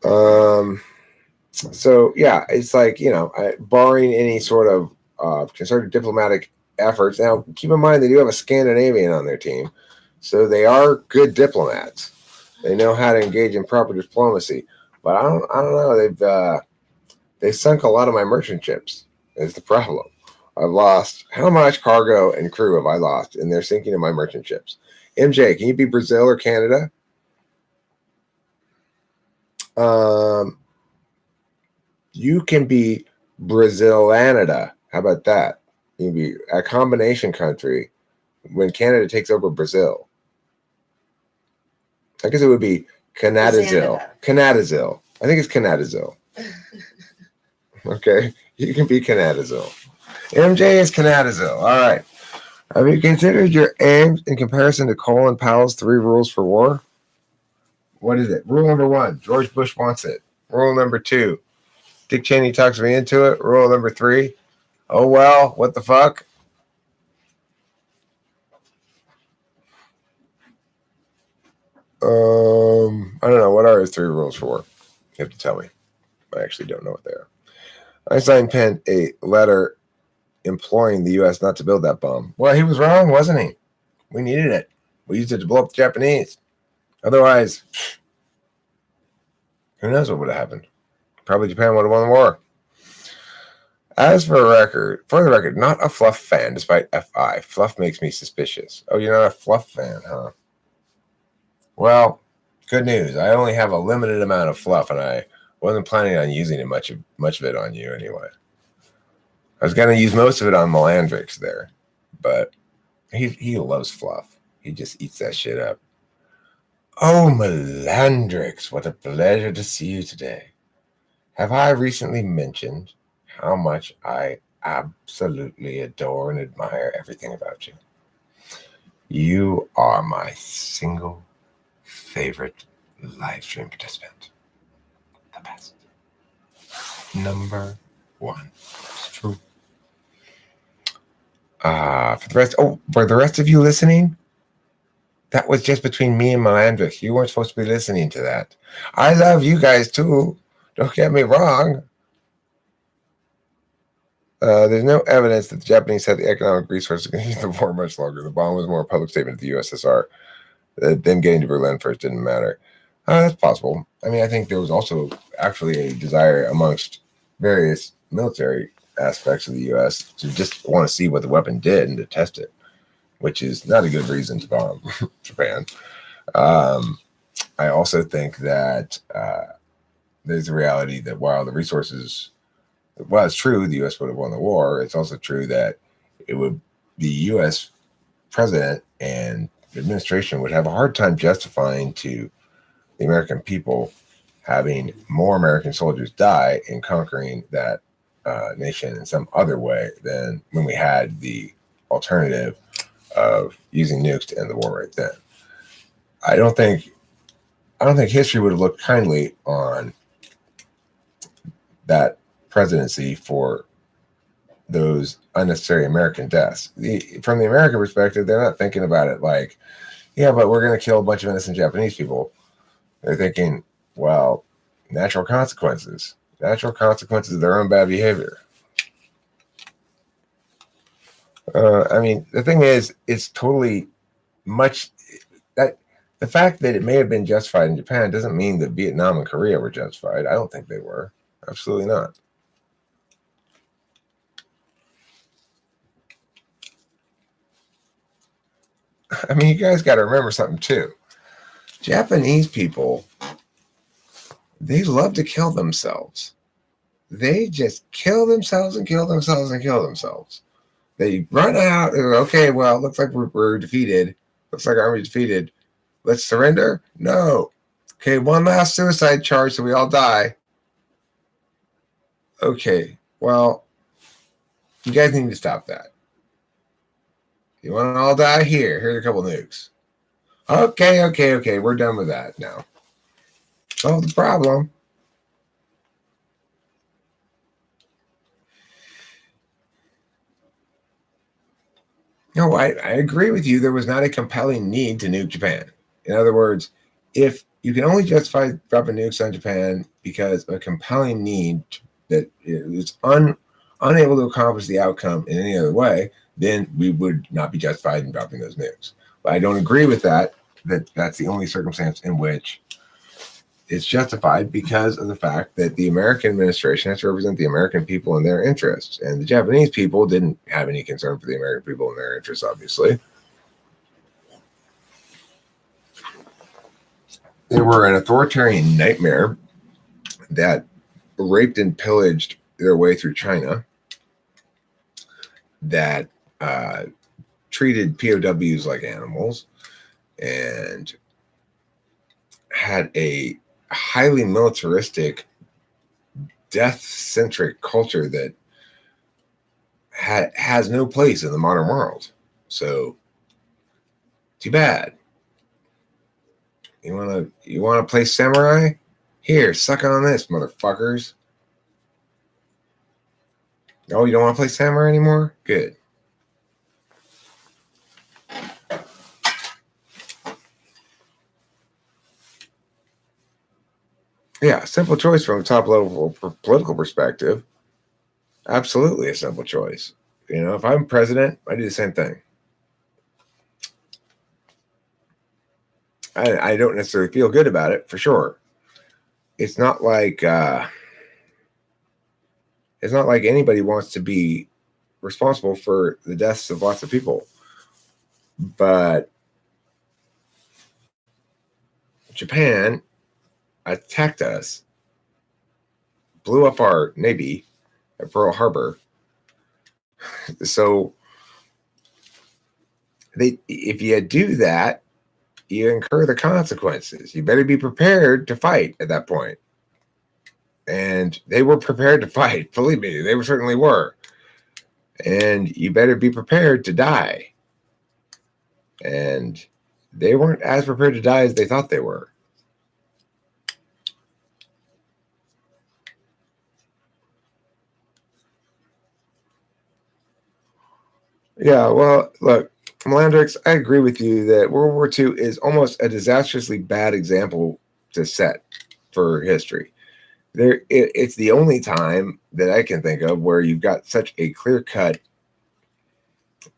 Oh. So yeah, it's like, barring any sort of concerted diplomatic efforts. Now, keep in mind they do have a Scandinavian on their team, so they are good diplomats. They know how to engage in proper diplomacy. But I don't know. They've sunk a lot of my merchant ships. Is the problem. I've lost how much cargo and crew have I lost in their sinking of my merchant ships? MJ, can you be Brazil or Canada? You can be Brazil-Canada. How about that? You can be a combination country when Canada takes over Brazil. I guess it would be Canadazil. Canadazil. I think it's Canadazil. Okay. You can be Canadazil. MJ is Canadazil. All right. Have you considered your aims in comparison to Cole and Powell's 3 rules for war? What is it? Rule number 1, George Bush wants it. Rule number 2, Dick Cheney talks me into it. Rule number 3, oh well, what the fuck? I don't know. What are his 3 rules for war? You have to tell me. I actually don't know what they are. Einstein penned a letter imploring the U.S. not to build that bomb. Well, he was wrong, wasn't he? We needed it. We used it to blow up the Japanese. Otherwise, who knows what would have happened? Probably Japan would have won the war. As for the record, not a Fluff fan, despite FI. Fluff makes me suspicious. Oh, you're not a Fluff fan, huh? Well, good news. I only have a limited amount of Fluff, and I wasn't planning on using it much of it on you anyway. I was going to use most of it on Melandrix there, but He loves fluff. He just eats that shit up. Oh, Melandrix, what a pleasure to see you today. Have I recently mentioned how much I absolutely adore and admire everything about you? You are my single favorite live stream participant. The best. Number one. It's true. For the rest of you listening, that was just between me and Melandrix. You weren't supposed to be listening to that. I love you guys too. Don't get me wrong. There's no evidence that the Japanese had the economic resources to continue the war much longer. The bomb was more a public statement to the USSR. Them getting to Berlin first didn't matter. That's possible. I mean, I think there was also actually a desire amongst various military aspects of the U.S. to just want to see what the weapon did and to test it, which is not a good reason to bomb Japan. I also think that there's a reality that while it's true the U.S. would have won the war, it's also true that the U.S. president and the administration would have a hard time justifying to the American people having more American soldiers die in conquering that nation in some other way than when we had the alternative of using nukes to end the war right then. I don't think history would have looked kindly on that presidency for those unnecessary American deaths. From the American perspective, they're not thinking about it like, yeah, but we're going to kill a bunch of innocent Japanese people. They're thinking, well, natural consequences of their own bad behavior. I mean, the thing is, it's totally much that the fact that it may have been justified in Japan doesn't mean that Vietnam and Korea were justified. I don't think they were. Absolutely not. I mean, you guys got to remember something too. Japanese people, they love to kill themselves. They just kill themselves and kill themselves and kill themselves. They run out. Okay, well, looks like we're defeated. Looks like our army's defeated. Let's surrender? No. Okay, one last suicide charge so we all die. Okay, well, you guys need to stop that. You want to all die? Here's a couple nukes. Okay, we're done with that now. Solve the problem. No, I agree with you. There was not a compelling need to nuke Japan. In other words, if you can only justify dropping nukes on Japan because of a compelling need that is unable to accomplish the outcome in any other way, then we would not be justified in dropping those nukes. But I don't agree with that. That's the only circumstance in which it's justified because of the fact that the American administration has to represent the American people and their interests. And the Japanese people didn't have any concern for the American people and their interests, obviously. They were an authoritarian nightmare that raped and pillaged their way through China, that treated POWs like animals, and had a highly militaristic, death-centric culture that has no place in the modern world. So, too bad. You wanna play samurai? Here, suck on this, motherfuckers. Oh, you don't want to play samurai anymore? Good. Yeah, simple choice from a top level political perspective. Absolutely a simple choice. You know, if I'm president, I do the same thing. I don't necessarily feel good about it, for sure. It's not like anybody wants to be responsible for the deaths of lots of people. But Japan attacked us, blew up our navy at Pearl Harbor. So if you do that, you incur the consequences. You better be prepared to fight at that point. And they were prepared to fight. Believe me, they certainly were. And you better be prepared to die. And they weren't as prepared to die as they thought they were. Yeah, well, look, Melandrix, I agree with you that World War II is almost a disastrously bad example to set for history. It's the only time that I can think of where you've got such a clear-cut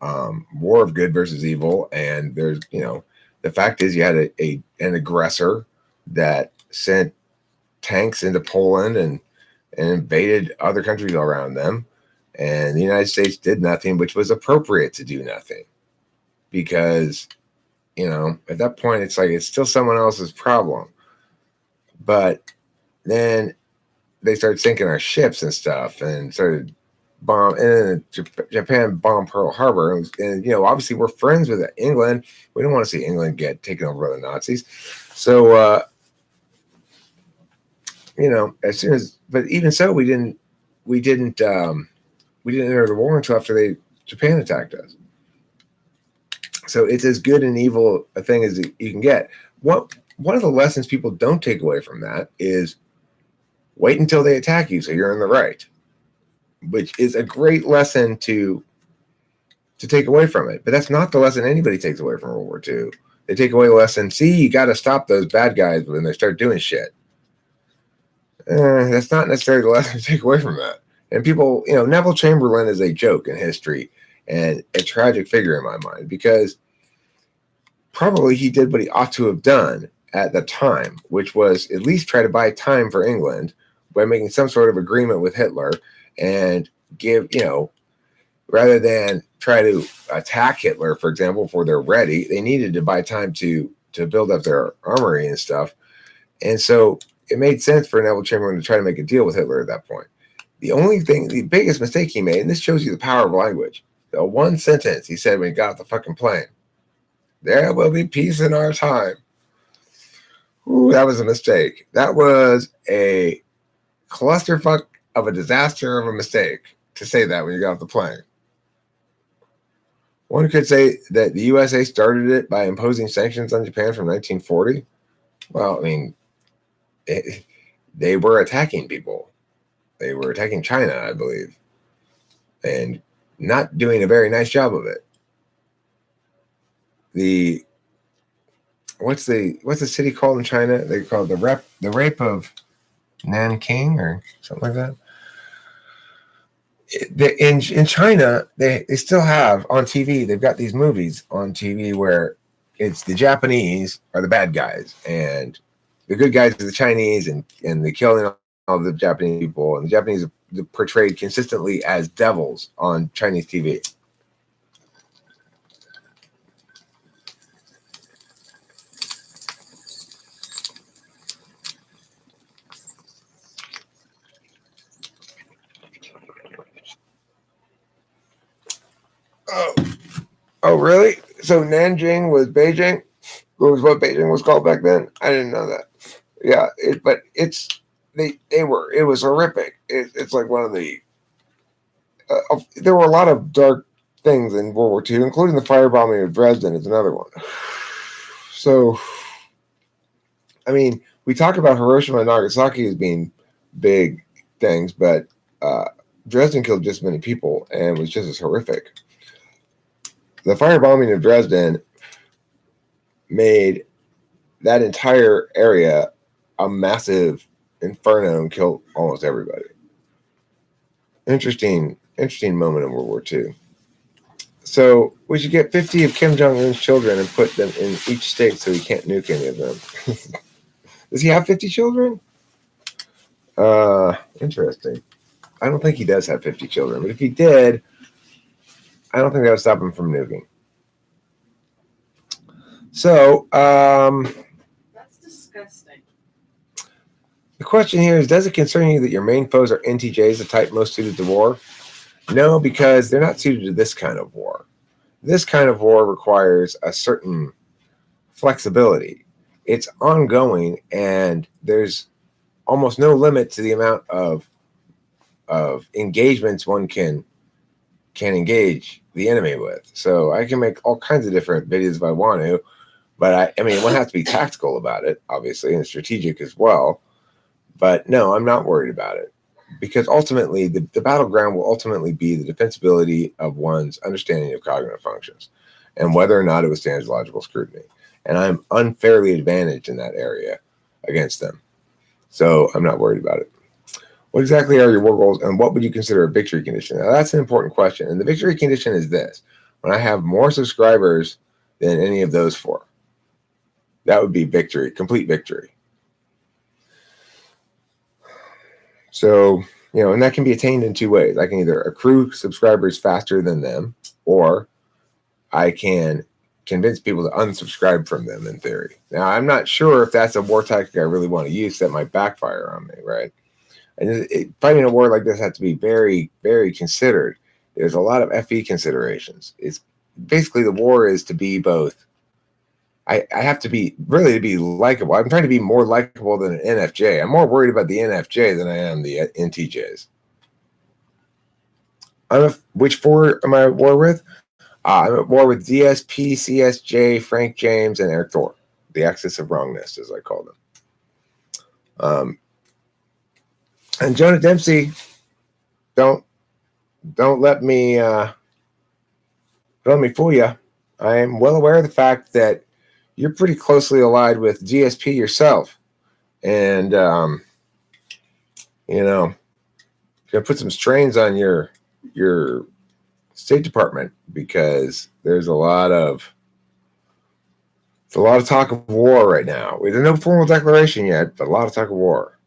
war of good versus evil, and there's, the fact is you had an aggressor that sent tanks into Poland and invaded other countries around them, and the United States did nothing, which was appropriate to do nothing, because at that point it's like it's still someone else's problem. But then they started sinking our ships and stuff, and started bomb, and Japan bombed Pearl Harbor, and obviously we're friends with England. We don't want to see England get taken over by the Nazis. So as soon as, but even so, we didn't enter the war until after Japan attacked us. So it's as good and evil a thing as you can get. One of the lessons people don't take away from that is wait until they attack you so you're in the right, which is a great lesson to take away from it. But that's not the lesson anybody takes away from World War II. They take away the lesson, see, you got to stop those bad guys when they start doing shit. That's not necessarily the lesson to take away from that. And people, Neville Chamberlain is a joke in history and a tragic figure in my mind, because probably he did what he ought to have done at the time, which was at least try to buy time for England by making some sort of agreement with Hitler and give, rather than try to attack Hitler, for example, before they're ready, they needed to buy time to build up their armory and stuff. And so it made sense for Neville Chamberlain to try to make a deal with Hitler at that point. The biggest mistake he made, and this shows you the power of language, the one sentence he said when he got off the fucking plane, "There will be peace in our time." Ooh, that was a mistake. That was a clusterfuck of a disaster of a mistake to say that when you got off the plane. One could say that the USA started it by imposing sanctions on Japan from 1940. Well, I mean, they were attacking people. They were attacking China, I believe, and not doing a very nice job of it. What's the city called in China? They call it the rape of Nanking or something like that. In China, they still have on TV. They've got these movies on TV where it's the Japanese are the bad guys and the good guys are the Chinese, and they're killing all the Japanese people, and the Japanese are portrayed consistently as devils on Chinese TV. Oh, really? So Nanjing was Beijing? It was what Beijing was called back then? I didn't know that. Yeah, it was horrific. It's like one of the, there were a lot of dark things in World War II, including the firebombing of Dresden is another one. So, I mean, we talk about Hiroshima and Nagasaki as being big things, but Dresden killed just as many people and was just as horrific. The firebombing of Dresden made that entire area a massive inferno and killed almost everybody. Interesting moment in World War II. So we should get 50 of Kim Jong-un's children and put them in each state so he can't nuke any of them. Does he have 50 children? Interesting. I don't think he does have 50 children, but if he did, I don't think that would stop him from nuking. So, that's disgusting. The question here is, does it concern you that your main foes are NTJs, the type most suited to war? No, because they're not suited to this kind of war. This kind of war requires a certain flexibility. It's ongoing, and there's almost no limit to the amount of engagements one can engage the enemy with. So I can make all kinds of different videos if I want to, but I mean, one has to be tactical about it, obviously, and strategic as well. But no, I'm not worried about it, because ultimately the battleground will ultimately be the defensibility of one's understanding of cognitive functions and whether or not it withstands logical scrutiny. And I'm unfairly advantaged in that area against them. So I'm not worried about it. What exactly are your war goals, and what would you consider a victory condition? Now, that's an important question. And the victory condition is this: when I have more subscribers than any of those four, that would be victory, complete victory. So, and that can be attained in two ways. I can either accrue subscribers faster than them, or I can convince people to unsubscribe from them in theory. Now, I'm not sure if that's a war tactic I really want to use that might backfire on me, right? And fighting a war like this has to be very, very considered. There's a lot of FE considerations. It's basically the war is to be both. I have to be really to be likable. I'm trying to be more likable than an NFJ. I'm more worried about the NFJ than I am the NTJs. Which four am I at war with? I'm at war with DSP, CSJ, Frank James, and Erik Thor. The axis of wrongness, as I call them. And Jonah Dempsey, don't let me fool you. I am well aware of the fact that you're pretty closely allied with DSP yourself, and gonna put some strains on your State Department, because there's a lot of talk of war right now. There's no formal declaration yet, but a lot of talk of war.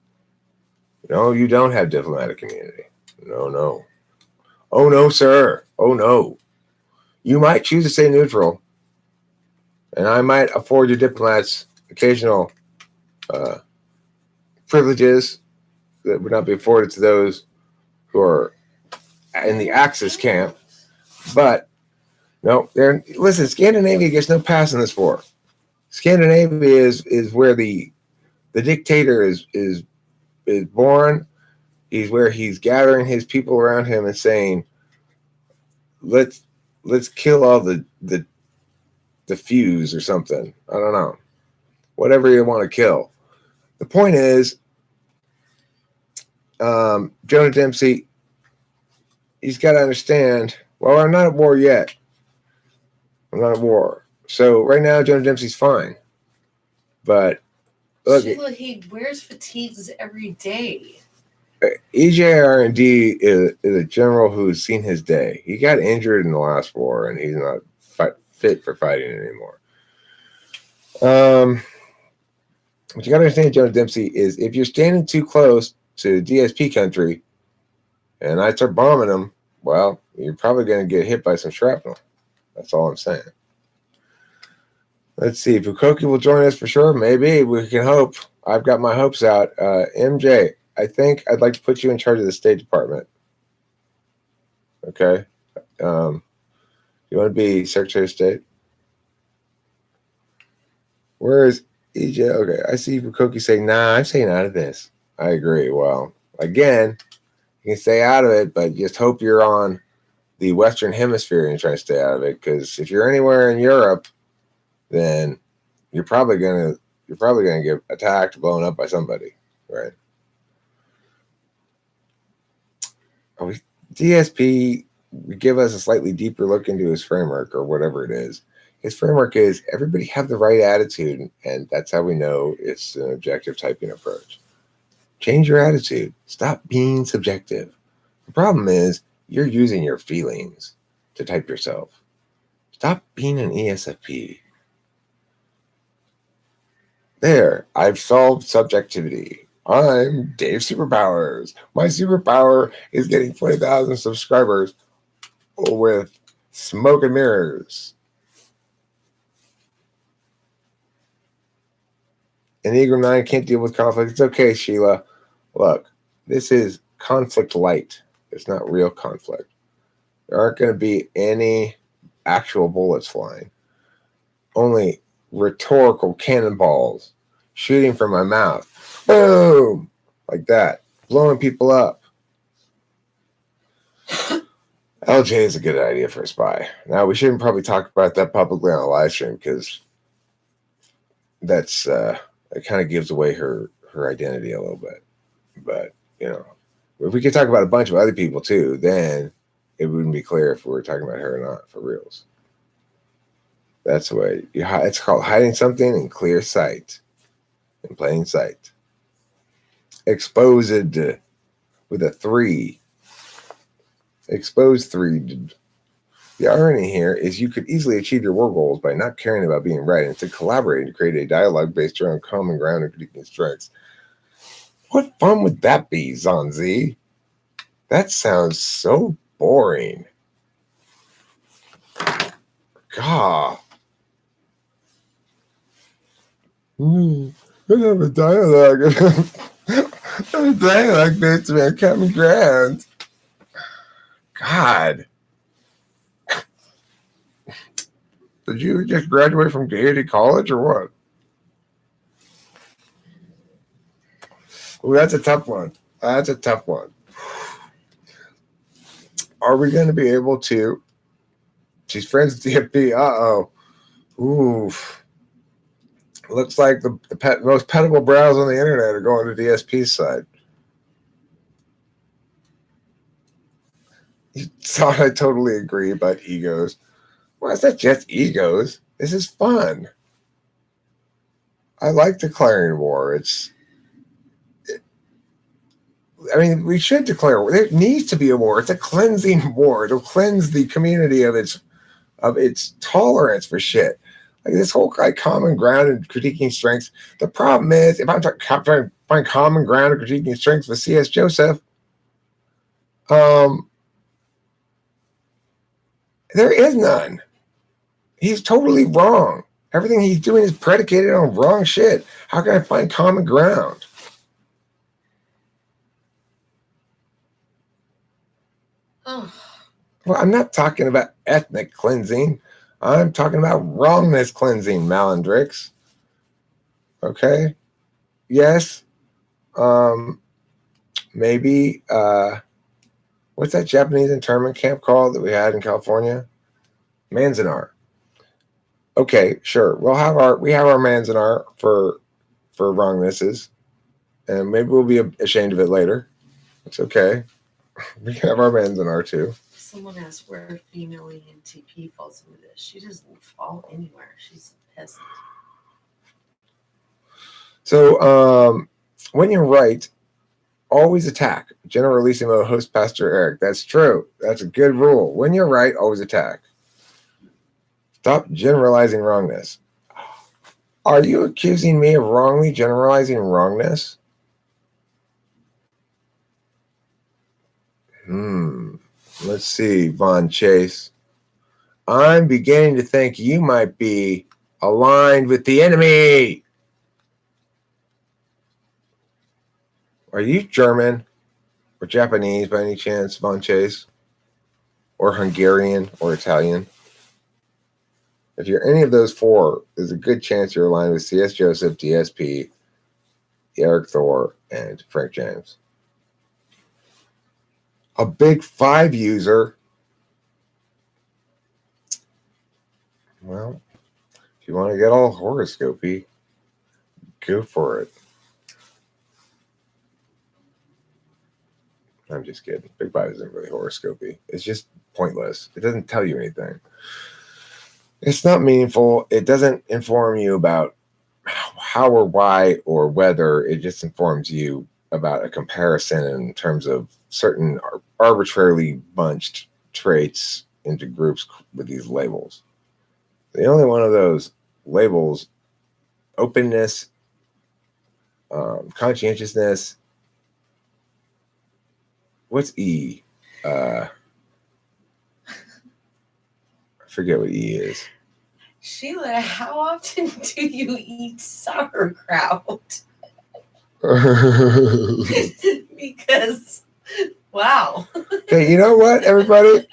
No, you don't have diplomatic immunity. No. Oh, no, sir. Oh, no. You might choose to stay neutral, and I might afford your diplomats occasional privileges that would not be afforded to those who are in the Axis camp. But, no, listen, Scandinavia gets no pass in this war. Scandinavia is where the dictator is born. He's where he's gathering his people around him and saying, let's kill all the fuse or something. I don't know. Whatever you want to kill. The point is, Jonah Dempsey, he's got to understand, well, I'm not at war yet. I'm not at war. So right now, Jonah Dempsey's fine. But look, Sheila, he wears fatigues every day. EJR&D is a general who's seen his day. He got injured in the last war, and he's not fit for fighting anymore. What you got to understand, Jonah Dempsey, is if you're standing too close to DSP country, and I start bombing them, well, you're probably going to get hit by some shrapnel. That's all I'm saying. Let's see. Fukoki will join us for sure. Maybe. We can hope. I've got my hopes out. MJ, I think I'd like to put you in charge of the State Department. Okay? You want to be Secretary of State? Where is EJ? Okay, I see Fukoki saying, nah, I'm staying out of this. I agree. Well, again, you can stay out of it, but just hope you're on the Western Hemisphere and try to stay out of it, because if you're anywhere in Europe, then you're probably gonna get attacked, blown up by somebody, right? DSP give us a slightly deeper look into his framework, or whatever it is. His framework is everybody have the right attitude, and that's how we know it's an objective typing approach. Change your attitude. Stop being subjective. The problem is you're using your feelings to type yourself. Stop being an ESFP. There, I've solved subjectivity. I'm Dave Superpowers. My superpower is getting 20,000 subscribers with smoke and mirrors. Enneagram 9 can't deal with conflict. It's okay, Sheila. Look, this is conflict light. It's not real conflict. There aren't going to be any actual bullets flying. Only rhetorical cannonballs shooting from my mouth. Boom! Like that. Blowing people up. LJ is a good idea for a spy. Now, we shouldn't probably talk about that publicly on a live stream because that's it kind of gives away her identity a little bit. But, you know, if we could talk about a bunch of other people too, then it wouldn't be clear if we were talking about her or not, for reals. That's the way. It's called hiding something in clear sight, in plain sight. Exposed with a 3. Exposed 3. The irony here is you could easily achieve your war goals by not caring about being right and to collaborating to create a dialogue based around common ground and critiquing strengths. What fun would that be, Zanzi? That sounds so boring. God. I have a dialogue. A dialogue based around common ground. God. Did you just graduate from Gaiety College or what? Oh, that's a tough one. That's a tough one. Are we going to be able to? She's friends with DSP. Uh-oh. Oof. Looks like the most petable brows on the internet are going to DSP's side. You thought I totally agree about egos. Well, it's not just egos. This is fun. I like declaring war. I mean, we should declare war. There needs to be a war. It's a cleansing war. It'll cleanse the community of its tolerance for shit. Like this whole common ground and critiquing strengths. The problem is, if I'm trying to find common ground and critiquing strengths with C.S. Joseph, there is none. He's totally wrong. Everything he's doing is predicated on wrong shit. How can I find common ground? Oh. Well, I'm not talking about ethnic cleansing. I'm talking about wrongness cleansing, Malandrix. Okay? Yes. Maybe, what's that Japanese internment camp called that we had in California? Manzanar. Okay, sure. We have our Manzanar for wrongnesses, and maybe we'll be ashamed of it later. It's okay. We can have our Manzanar too. Someone asked where female ENTP falls into this. She doesn't fall anywhere. She's a peasant. So, when you're right, always attack. Generalissimo, host Pastor Eric. That's true. That's a good rule. When you're right, always attack. Stop generalizing wrongness. Are you accusing me of wrongly generalizing wrongness? Let's see, Von Chase. I'm beginning to think you might be aligned with the enemy. Are you German or Japanese by any chance, Von Chase? Or Hungarian or Italian? If you're any of those four, there's a good chance you're aligned with C.S. Joseph, DSP, Erik Thor, and Frank James. A big 5 user. Well, if you want to get all horoscopy, go for it. I'm just kidding. Big 5 isn't really horoscopy. It's just pointless. It doesn't tell you anything. It's not meaningful. It doesn't inform you about how or why or whether. It just informs you about a comparison in terms of certain arbitrarily bunched traits into groups with these labels. The only one of those labels, openness, conscientiousness. What's E? I forget what E is. Sheila, how often do you eat sauerkraut? Because, wow. Okay, you know what, everybody?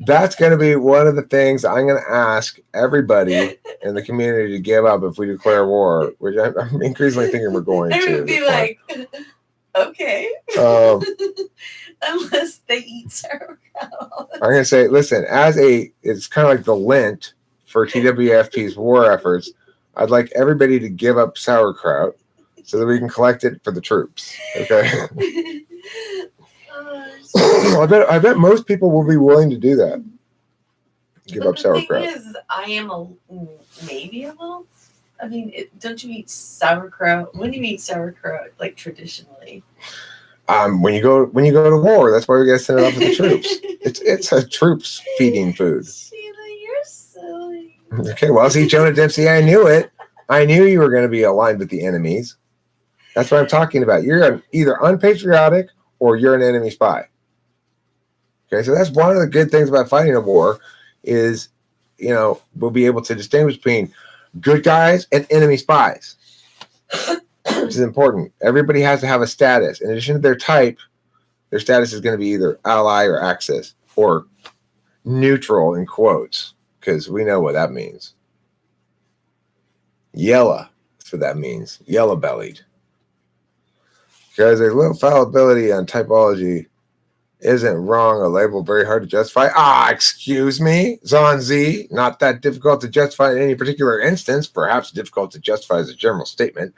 That's going to be one of the things I'm going to ask everybody in the community to give up if we declare war, which I'm increasingly thinking we're going to. It would be like, okay. Um, Unless they eat sauerkraut. I'm going to say, listen, it's kind of like the lint for TWFP's war efforts. I'd like everybody to give up sauerkraut so that we can collect it for the troops. Okay. I bet most people will be willing to do that. Give up sauerkraut. The thing is, I am maybe a little. I mean, don't you eat sauerkraut? When do you eat sauerkraut, like traditionally? When you go to war, that's why we got to send it out for the troops. It's a troops feeding food. Sheila, you're silly. Okay, well, see, Jonah Dempsey, I knew it. I knew you were going to be aligned with the enemies. That's what I'm talking about. You're either unpatriotic or you're an enemy spy. Okay, so that's one of the good things about fighting a war is, we'll be able to distinguish between good guys and enemy spies, which is important. Everybody has to have a status. In addition to their type, their status is going to be either ally or axis or neutral in quotes, because we know what that means. Yellow, that's what that means. Yellow-bellied. Because a little fallibility on typology isn't wrong, a label very hard to justify. Excuse me, Zon Z, not that difficult to justify in any particular instance, perhaps difficult to justify as a general statement,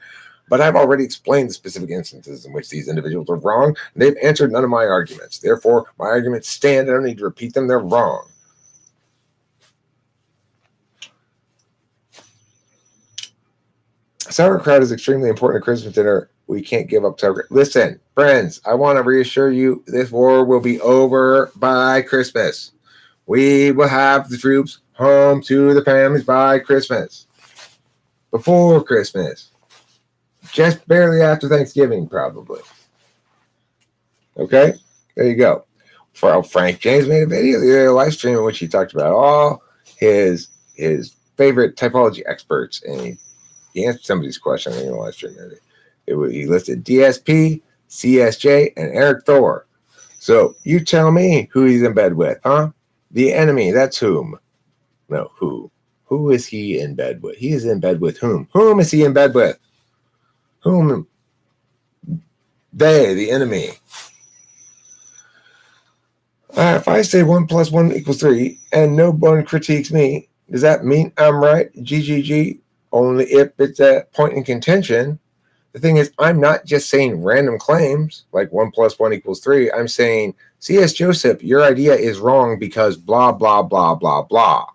but I've already explained the specific instances in which these individuals are wrong, and they've answered none of my arguments. Therefore, my arguments stand. I don't need to repeat them. They're wrong. Sauerkraut is extremely important at Christmas dinner. We can't give up sauerkraut. Listen, friends, I want to reassure you this war will be over by Christmas. We will have the troops home to the families by Christmas. Before Christmas. Just barely after Thanksgiving, probably. Okay? There you go. Frank James made a video, the live stream in which he talked about all his favorite typology experts, and he answered somebody's question in the live stream. He listed DSP, CSJ, and Erik Thor. So you tell me who he's in bed with, huh? The enemy, that's whom. No, who. Who is he in bed with? He is in bed with whom? Whom is he in bed with? Whom? They, the enemy. If I say 1 + 1 = 3 and no one critiques me, does that mean I'm right? GGG. Only if it's a point in contention. The thing is, I'm not just saying random claims like 1 + 1 = 3. I'm saying, C.S. Joseph, your idea is wrong because blah, blah, blah, blah, blah.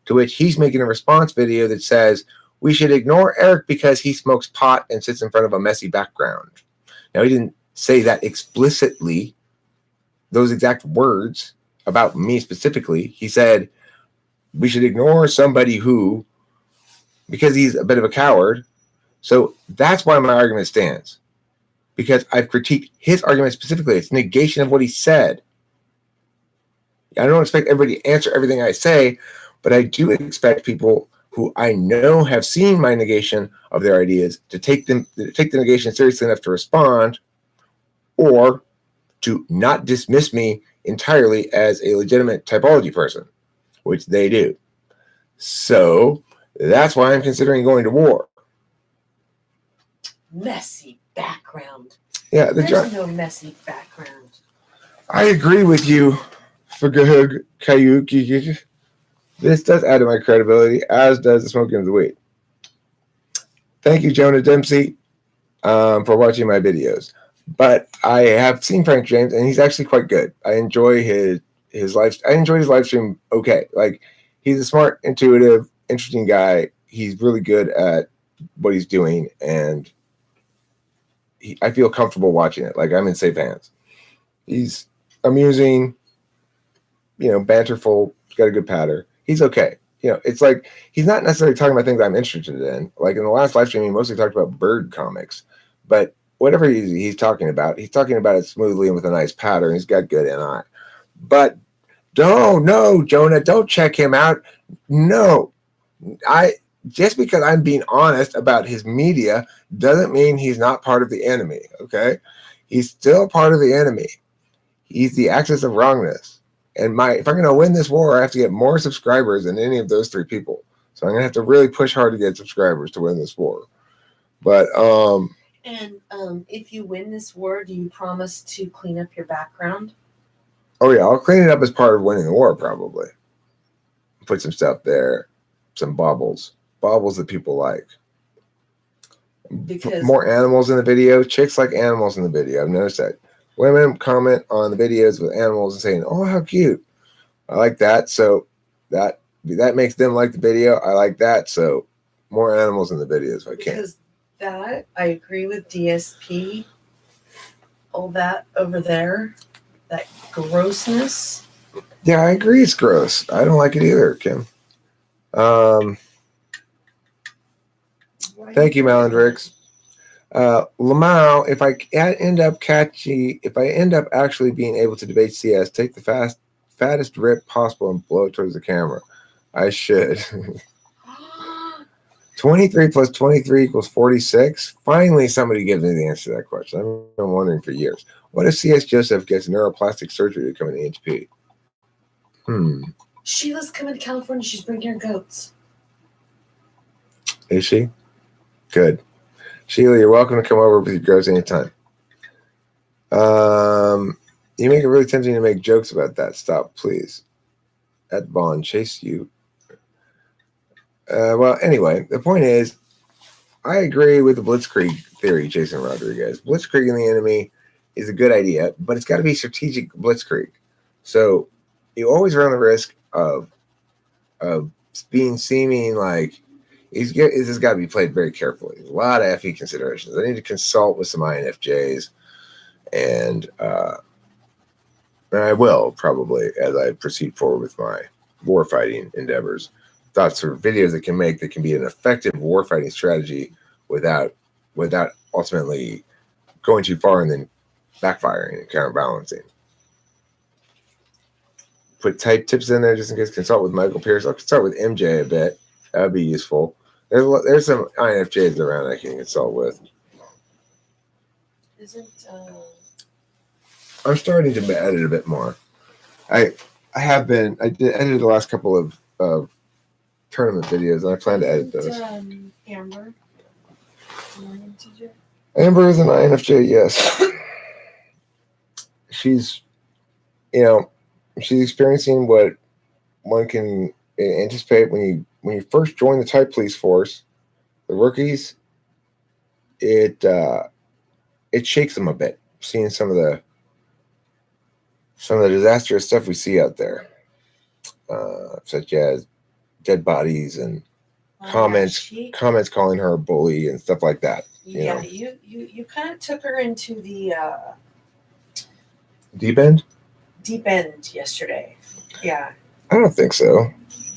To which he's making a response video that says, we should ignore Eric because he smokes pot and sits in front of a messy background. Now, he didn't say that explicitly, those exact words about me specifically. He said, we should ignore somebody who, because he's a bit of a coward. So that's why my argument stands. Because I've critiqued his argument specifically. It's negation of what he said. I don't expect everybody to answer everything I say, but I do expect people who I know have seen my negation of their ideas to take the negation seriously enough to respond, or to not dismiss me entirely as a legitimate typology person, which they do. So that's why I'm considering going to war. Messy background. Yeah, there's no messy background. I agree with you, Fagug Kayuki. This does add to my credibility, as does the smoking of the weed. Thank you, Jonah Dempsey, for watching my videos. But I have seen Frank James, and he's actually quite good. I enjoy his live. I enjoyed his live stream. Okay, like he's a smart, intuitive, interesting guy. He's really good at what he's doing, and I feel comfortable watching it. Like I'm in safe hands. He's amusing, banterful. He's got a good patter. He's okay. It's like he's not necessarily talking about things I'm interested in. Like in the last live stream, he mostly talked about bird comics, but whatever he's talking about it smoothly and with a nice pattern. He's got good NI. But no, Jonah, don't check him out. No, just because I'm being honest about his media doesn't mean he's not part of the enemy. Okay, he's still part of the enemy. He's the axis of wrongness, And if I'm going to win this war, I have to get more subscribers than any of those 3 people. So I'm going to have to really push hard to get subscribers to win this war. But and if you win this war, do you promise to clean up your background? Oh yeah, I'll clean it up as part of winning the war, probably. Put some stuff there, some baubles that people like. Because more animals in the video. Chicks like animals in the video. I've noticed that. Women comment on the videos with animals and saying, "Oh, how cute." I like that. So that makes them like the video. I like that. So more animals in the videos if I can. Because that, I agree with DSP. All that over there, that grossness. Yeah, I agree. It's gross. I don't like it either, Kim. Thank you, Melandrix. Lamau, if I end up actually being able to debate CS, take the fattest rip possible and blow it towards the camera. I should. 23 plus 23 equals 46. Finally, somebody gives me the answer to that question. I've been wondering for years. What if CS Joseph gets neuroplastic surgery to become an HP? Sheila's coming to California. She's bringing her goats. Is she? Good. Sheila, you're welcome to come over with your goats anytime. You make it really tempting to make jokes about that. Stop, please. At Bond, chase you. Well, anyway, the point is, I agree with the Blitzkrieg theory, Jason Rodriguez. Blitzkrieging the enemy is a good idea, but it's got to be strategic Blitzkrieg. So you always run the risk of seeming like this has got to be played very carefully. A lot of FE considerations. I need to consult with some INFJs, and I will probably as I proceed forward with my warfighting endeavors. Thoughts or videos that can be an effective warfighting strategy without ultimately going too far and then backfiring and counterbalancing. Put type tips in there just in case. Consult with Michael Pierce. I'll consult with MJ a bit. That would be useful. There's some INFJs around I can consult with. I'm starting to edit a bit more. I edited the last couple of tournament videos, and I plan to edit those. Amber. Amber is an INFJ, yes. She's experiencing what one can anticipate when you first join the type police force. The rookies, it shakes them a bit, seeing some of the disastrous stuff we see out there, such as dead bodies and comments calling her a bully and stuff like that. You kind of took her into the deep end yesterday. Yeah. I don't think so.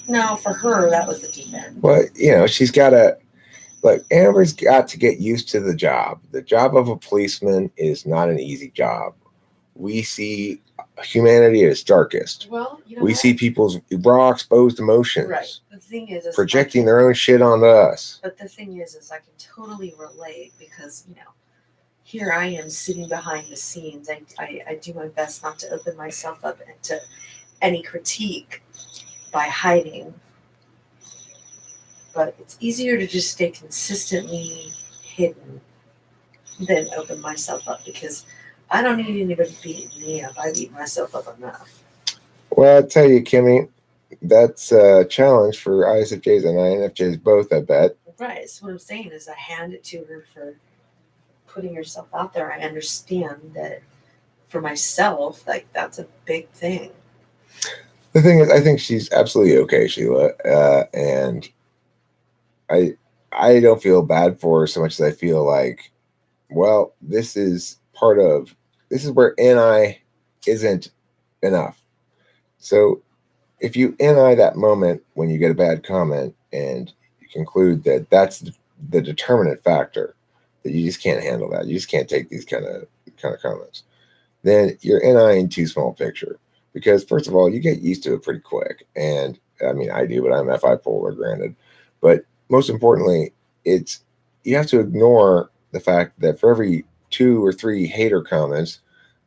No, for her that was the deep end. Well, she's got Amber's got to get used to the job. The job of a policeman is not an easy job. We see humanity at its darkest. Well, we see people's raw, exposed emotions. Right. The thing is projecting their own shit onto us. But the thing is I can totally relate because, here I am sitting behind the scenes. I do my best not to open myself up into any critique by hiding. But it's easier to just stay consistently hidden than open myself up because I don't need anybody beating me up. I beat myself up enough. Well, I tell you, Kimmy, that's a challenge for ISFJs and INFJs both, I bet. Right. So what I'm saying is I hand it to her for putting herself out there. I understand that for myself, that's a big thing. The thing is, I think she's absolutely okay, Sheila. And I don't feel bad for her so much as I feel like, well, this is where NI isn't enough. So if you NI that moment when you get a bad comment and you conclude that that's the determinant factor, that you just can't handle that, you just can't take these kind of comments, then you're NIing too small picture. Because first of all, you get used to it pretty quick. And I mean, I do, but I'm FI polar, granted. But most importantly, you have to ignore the fact that for every 2 or 3 hater comments,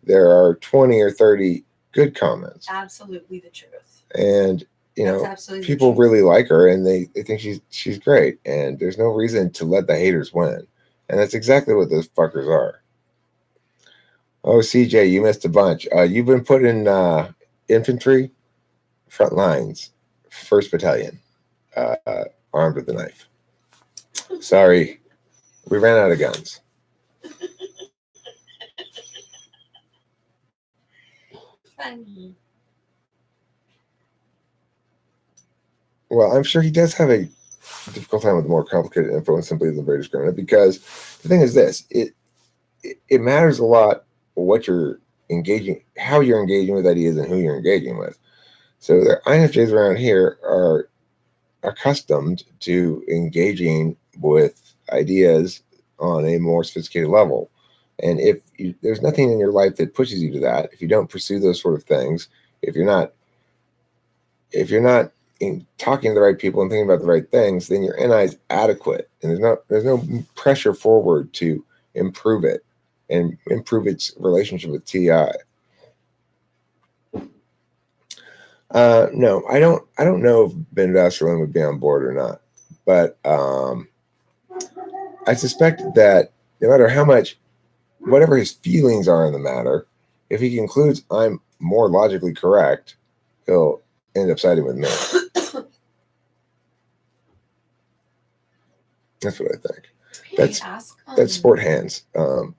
there are 20 or 30 good comments. Absolutely the truth. And That's absolutely people really like her, and they think she's great, and there's no reason to let the haters win. And that's exactly what those fuckers are. Oh, CJ, you missed a bunch. You've been put in infantry, front lines, 1st Battalion, armed with a knife. Sorry, we ran out of guns. Funny. Well, I'm sure he does have a difficult time with more complicated info and simply isn't very discriminate, because the thing is this, it matters a lot what you're engaging, how you're engaging with ideas and who you're engaging with. So the INFJs around here are accustomed to engaging with ideas on a more sophisticated level. And if there's nothing in your life that pushes you to that, if you don't pursue those sort of things, if you're not talking to the right people and thinking about the right things, then your NI is adequate, and there's no pressure forward to improve it and improve its relationship with TI. No, I don't know if Ben Vaseline would be on board or not, but I suspect that no matter how much, whatever his feelings are in the matter, if he concludes I'm more logically correct, he'll end up siding with me. That's what I think. That's sport hands.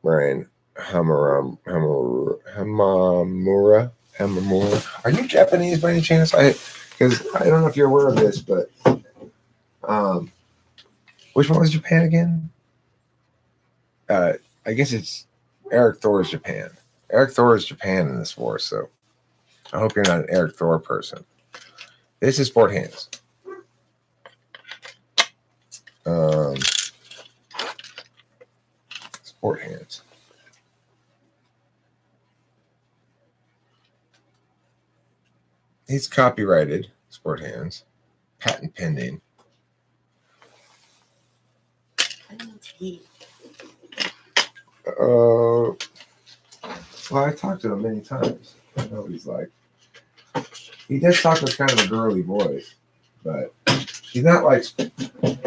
Ryan Hamamura. Are you Japanese by any chance? Because I don't know if you're aware of this, but which one was Japan again? I guess it's Erik Thor is Japan. Erik Thor is Japan in this war, so I hope you're not an Erik Thor person. This is sport hands. Sport hands. It's copyrighted, sport hands. Patent pending. Well, I talked to him many times. I know what he's like. He does talk with kind of a girly voice, but he's not like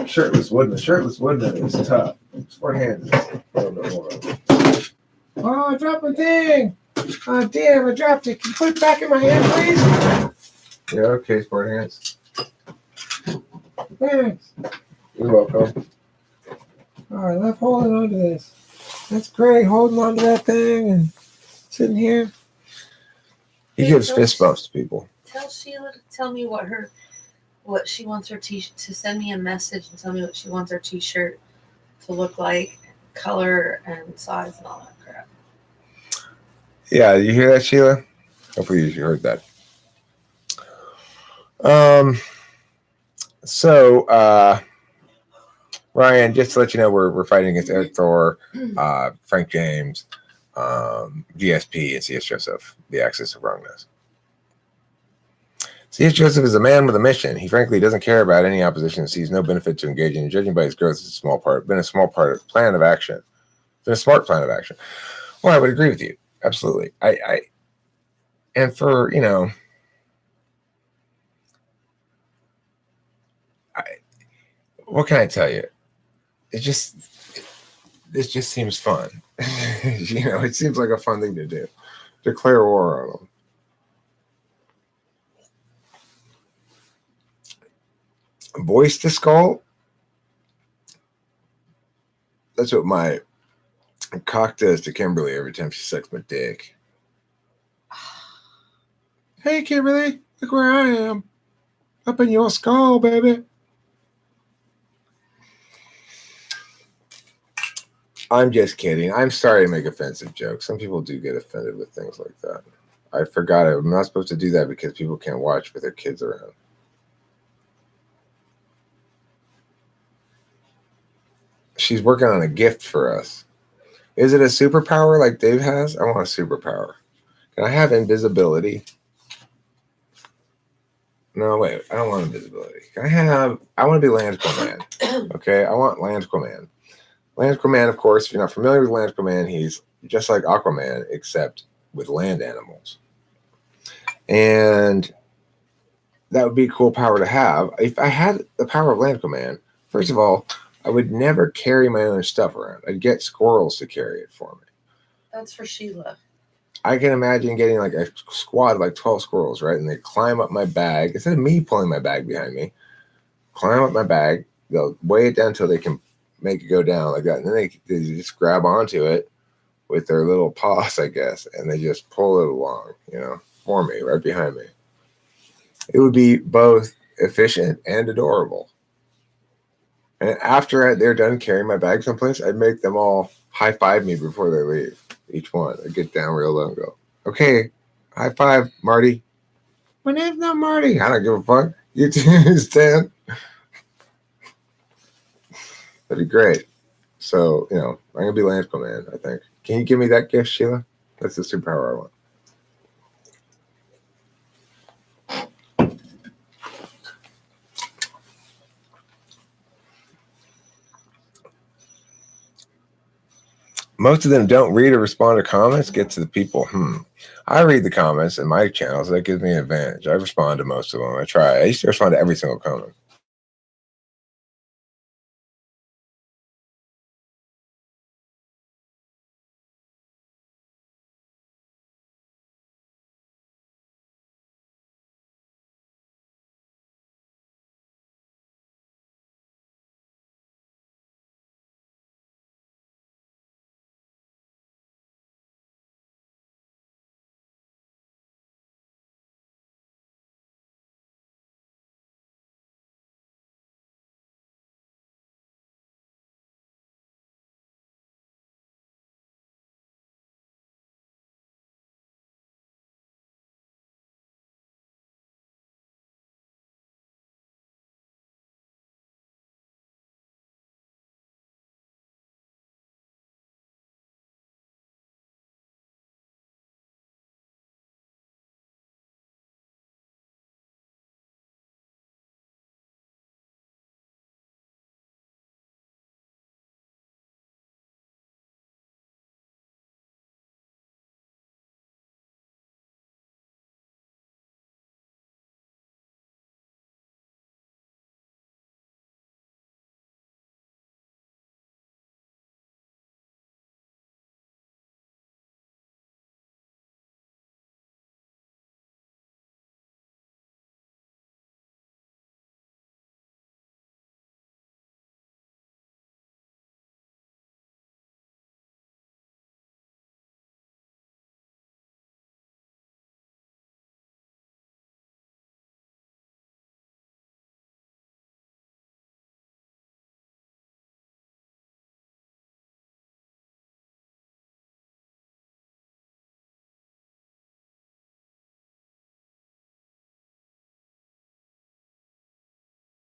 Shirtless Woodman. Shirtless Woodman is tough. Sport hands is a little bit more. Oh, I dropped my thing. Oh, damn, I dropped it. Can you put it back in my hand, please? Yeah, okay, sport hands. Thanks. You're welcome. Oh, I love holding on to this. That's great, holding on to that thing and sitting here. He gives fist bumps to people. Tell Sheila to tell me what she wants her to send me a message and tell me what she wants her t-shirt to look like, color and size and all that crap. Yeah, you hear that, Sheila? Hopefully you heard that. Ryan, just to let you know, we're fighting against Erik Thor, Frank James, DSP, and CS Joseph, the axis of wrongness. CS Joseph is a man with a mission. He frankly doesn't care about any opposition and sees no benefit to engaging in. Judging by his growth, it's a small part of plan of action. It's been a smart plan of action. Well, I would agree with you. Absolutely. And for, what can I tell you? This just seems fun. It seems like a fun thing to do. Declare war on them. Voice to skull. That's what my cock does to Kimberly every time she sucks my dick. Hey, Kimberly, look where I am. Up in your skull, baby. I'm just kidding. I'm sorry to make offensive jokes. Some people do get offended with things like that. I forgot I'm not supposed to do that because people can't watch with their kids around. She's working on a gift for us. Is it a superpower like Dave has? I want a superpower. Can I have invisibility? No, wait. I don't want invisibility. I want to be Land Command. Okay, I want Land Command. Land Command, of course, if you're not familiar with Land Command, he's just like Aquaman, except with land animals. And that would be a cool power to have. If I had the power of Land Command, first of all, I would never carry my own stuff around. I'd get squirrels to carry it for me. That's for Sheila. I can imagine getting like a squad of like 12 squirrels, right? And they climb up my bag. Instead of me pulling my bag behind me, climb up my bag. They'll weigh it down until they can make it go down like that. And then they just grab onto it with their little paws, I guess, and they just pull it along, for me, right behind me. It would be both efficient and adorable. And after they're done carrying my bag someplace, I'd make them all high five me before they leave. Each one. I'd get down real low and go, okay, high five, Marty. My name's not Marty. I don't give a fuck. You stand. That'd be great. So, I'm going to be Land Command, I think. Can you give me that gift, Sheila? That's the superpower I want. Most of them don't read or respond to comments, get to the people. I read the comments in my channel, so that gives me an advantage. I respond to most of them. I used to respond to every single comment.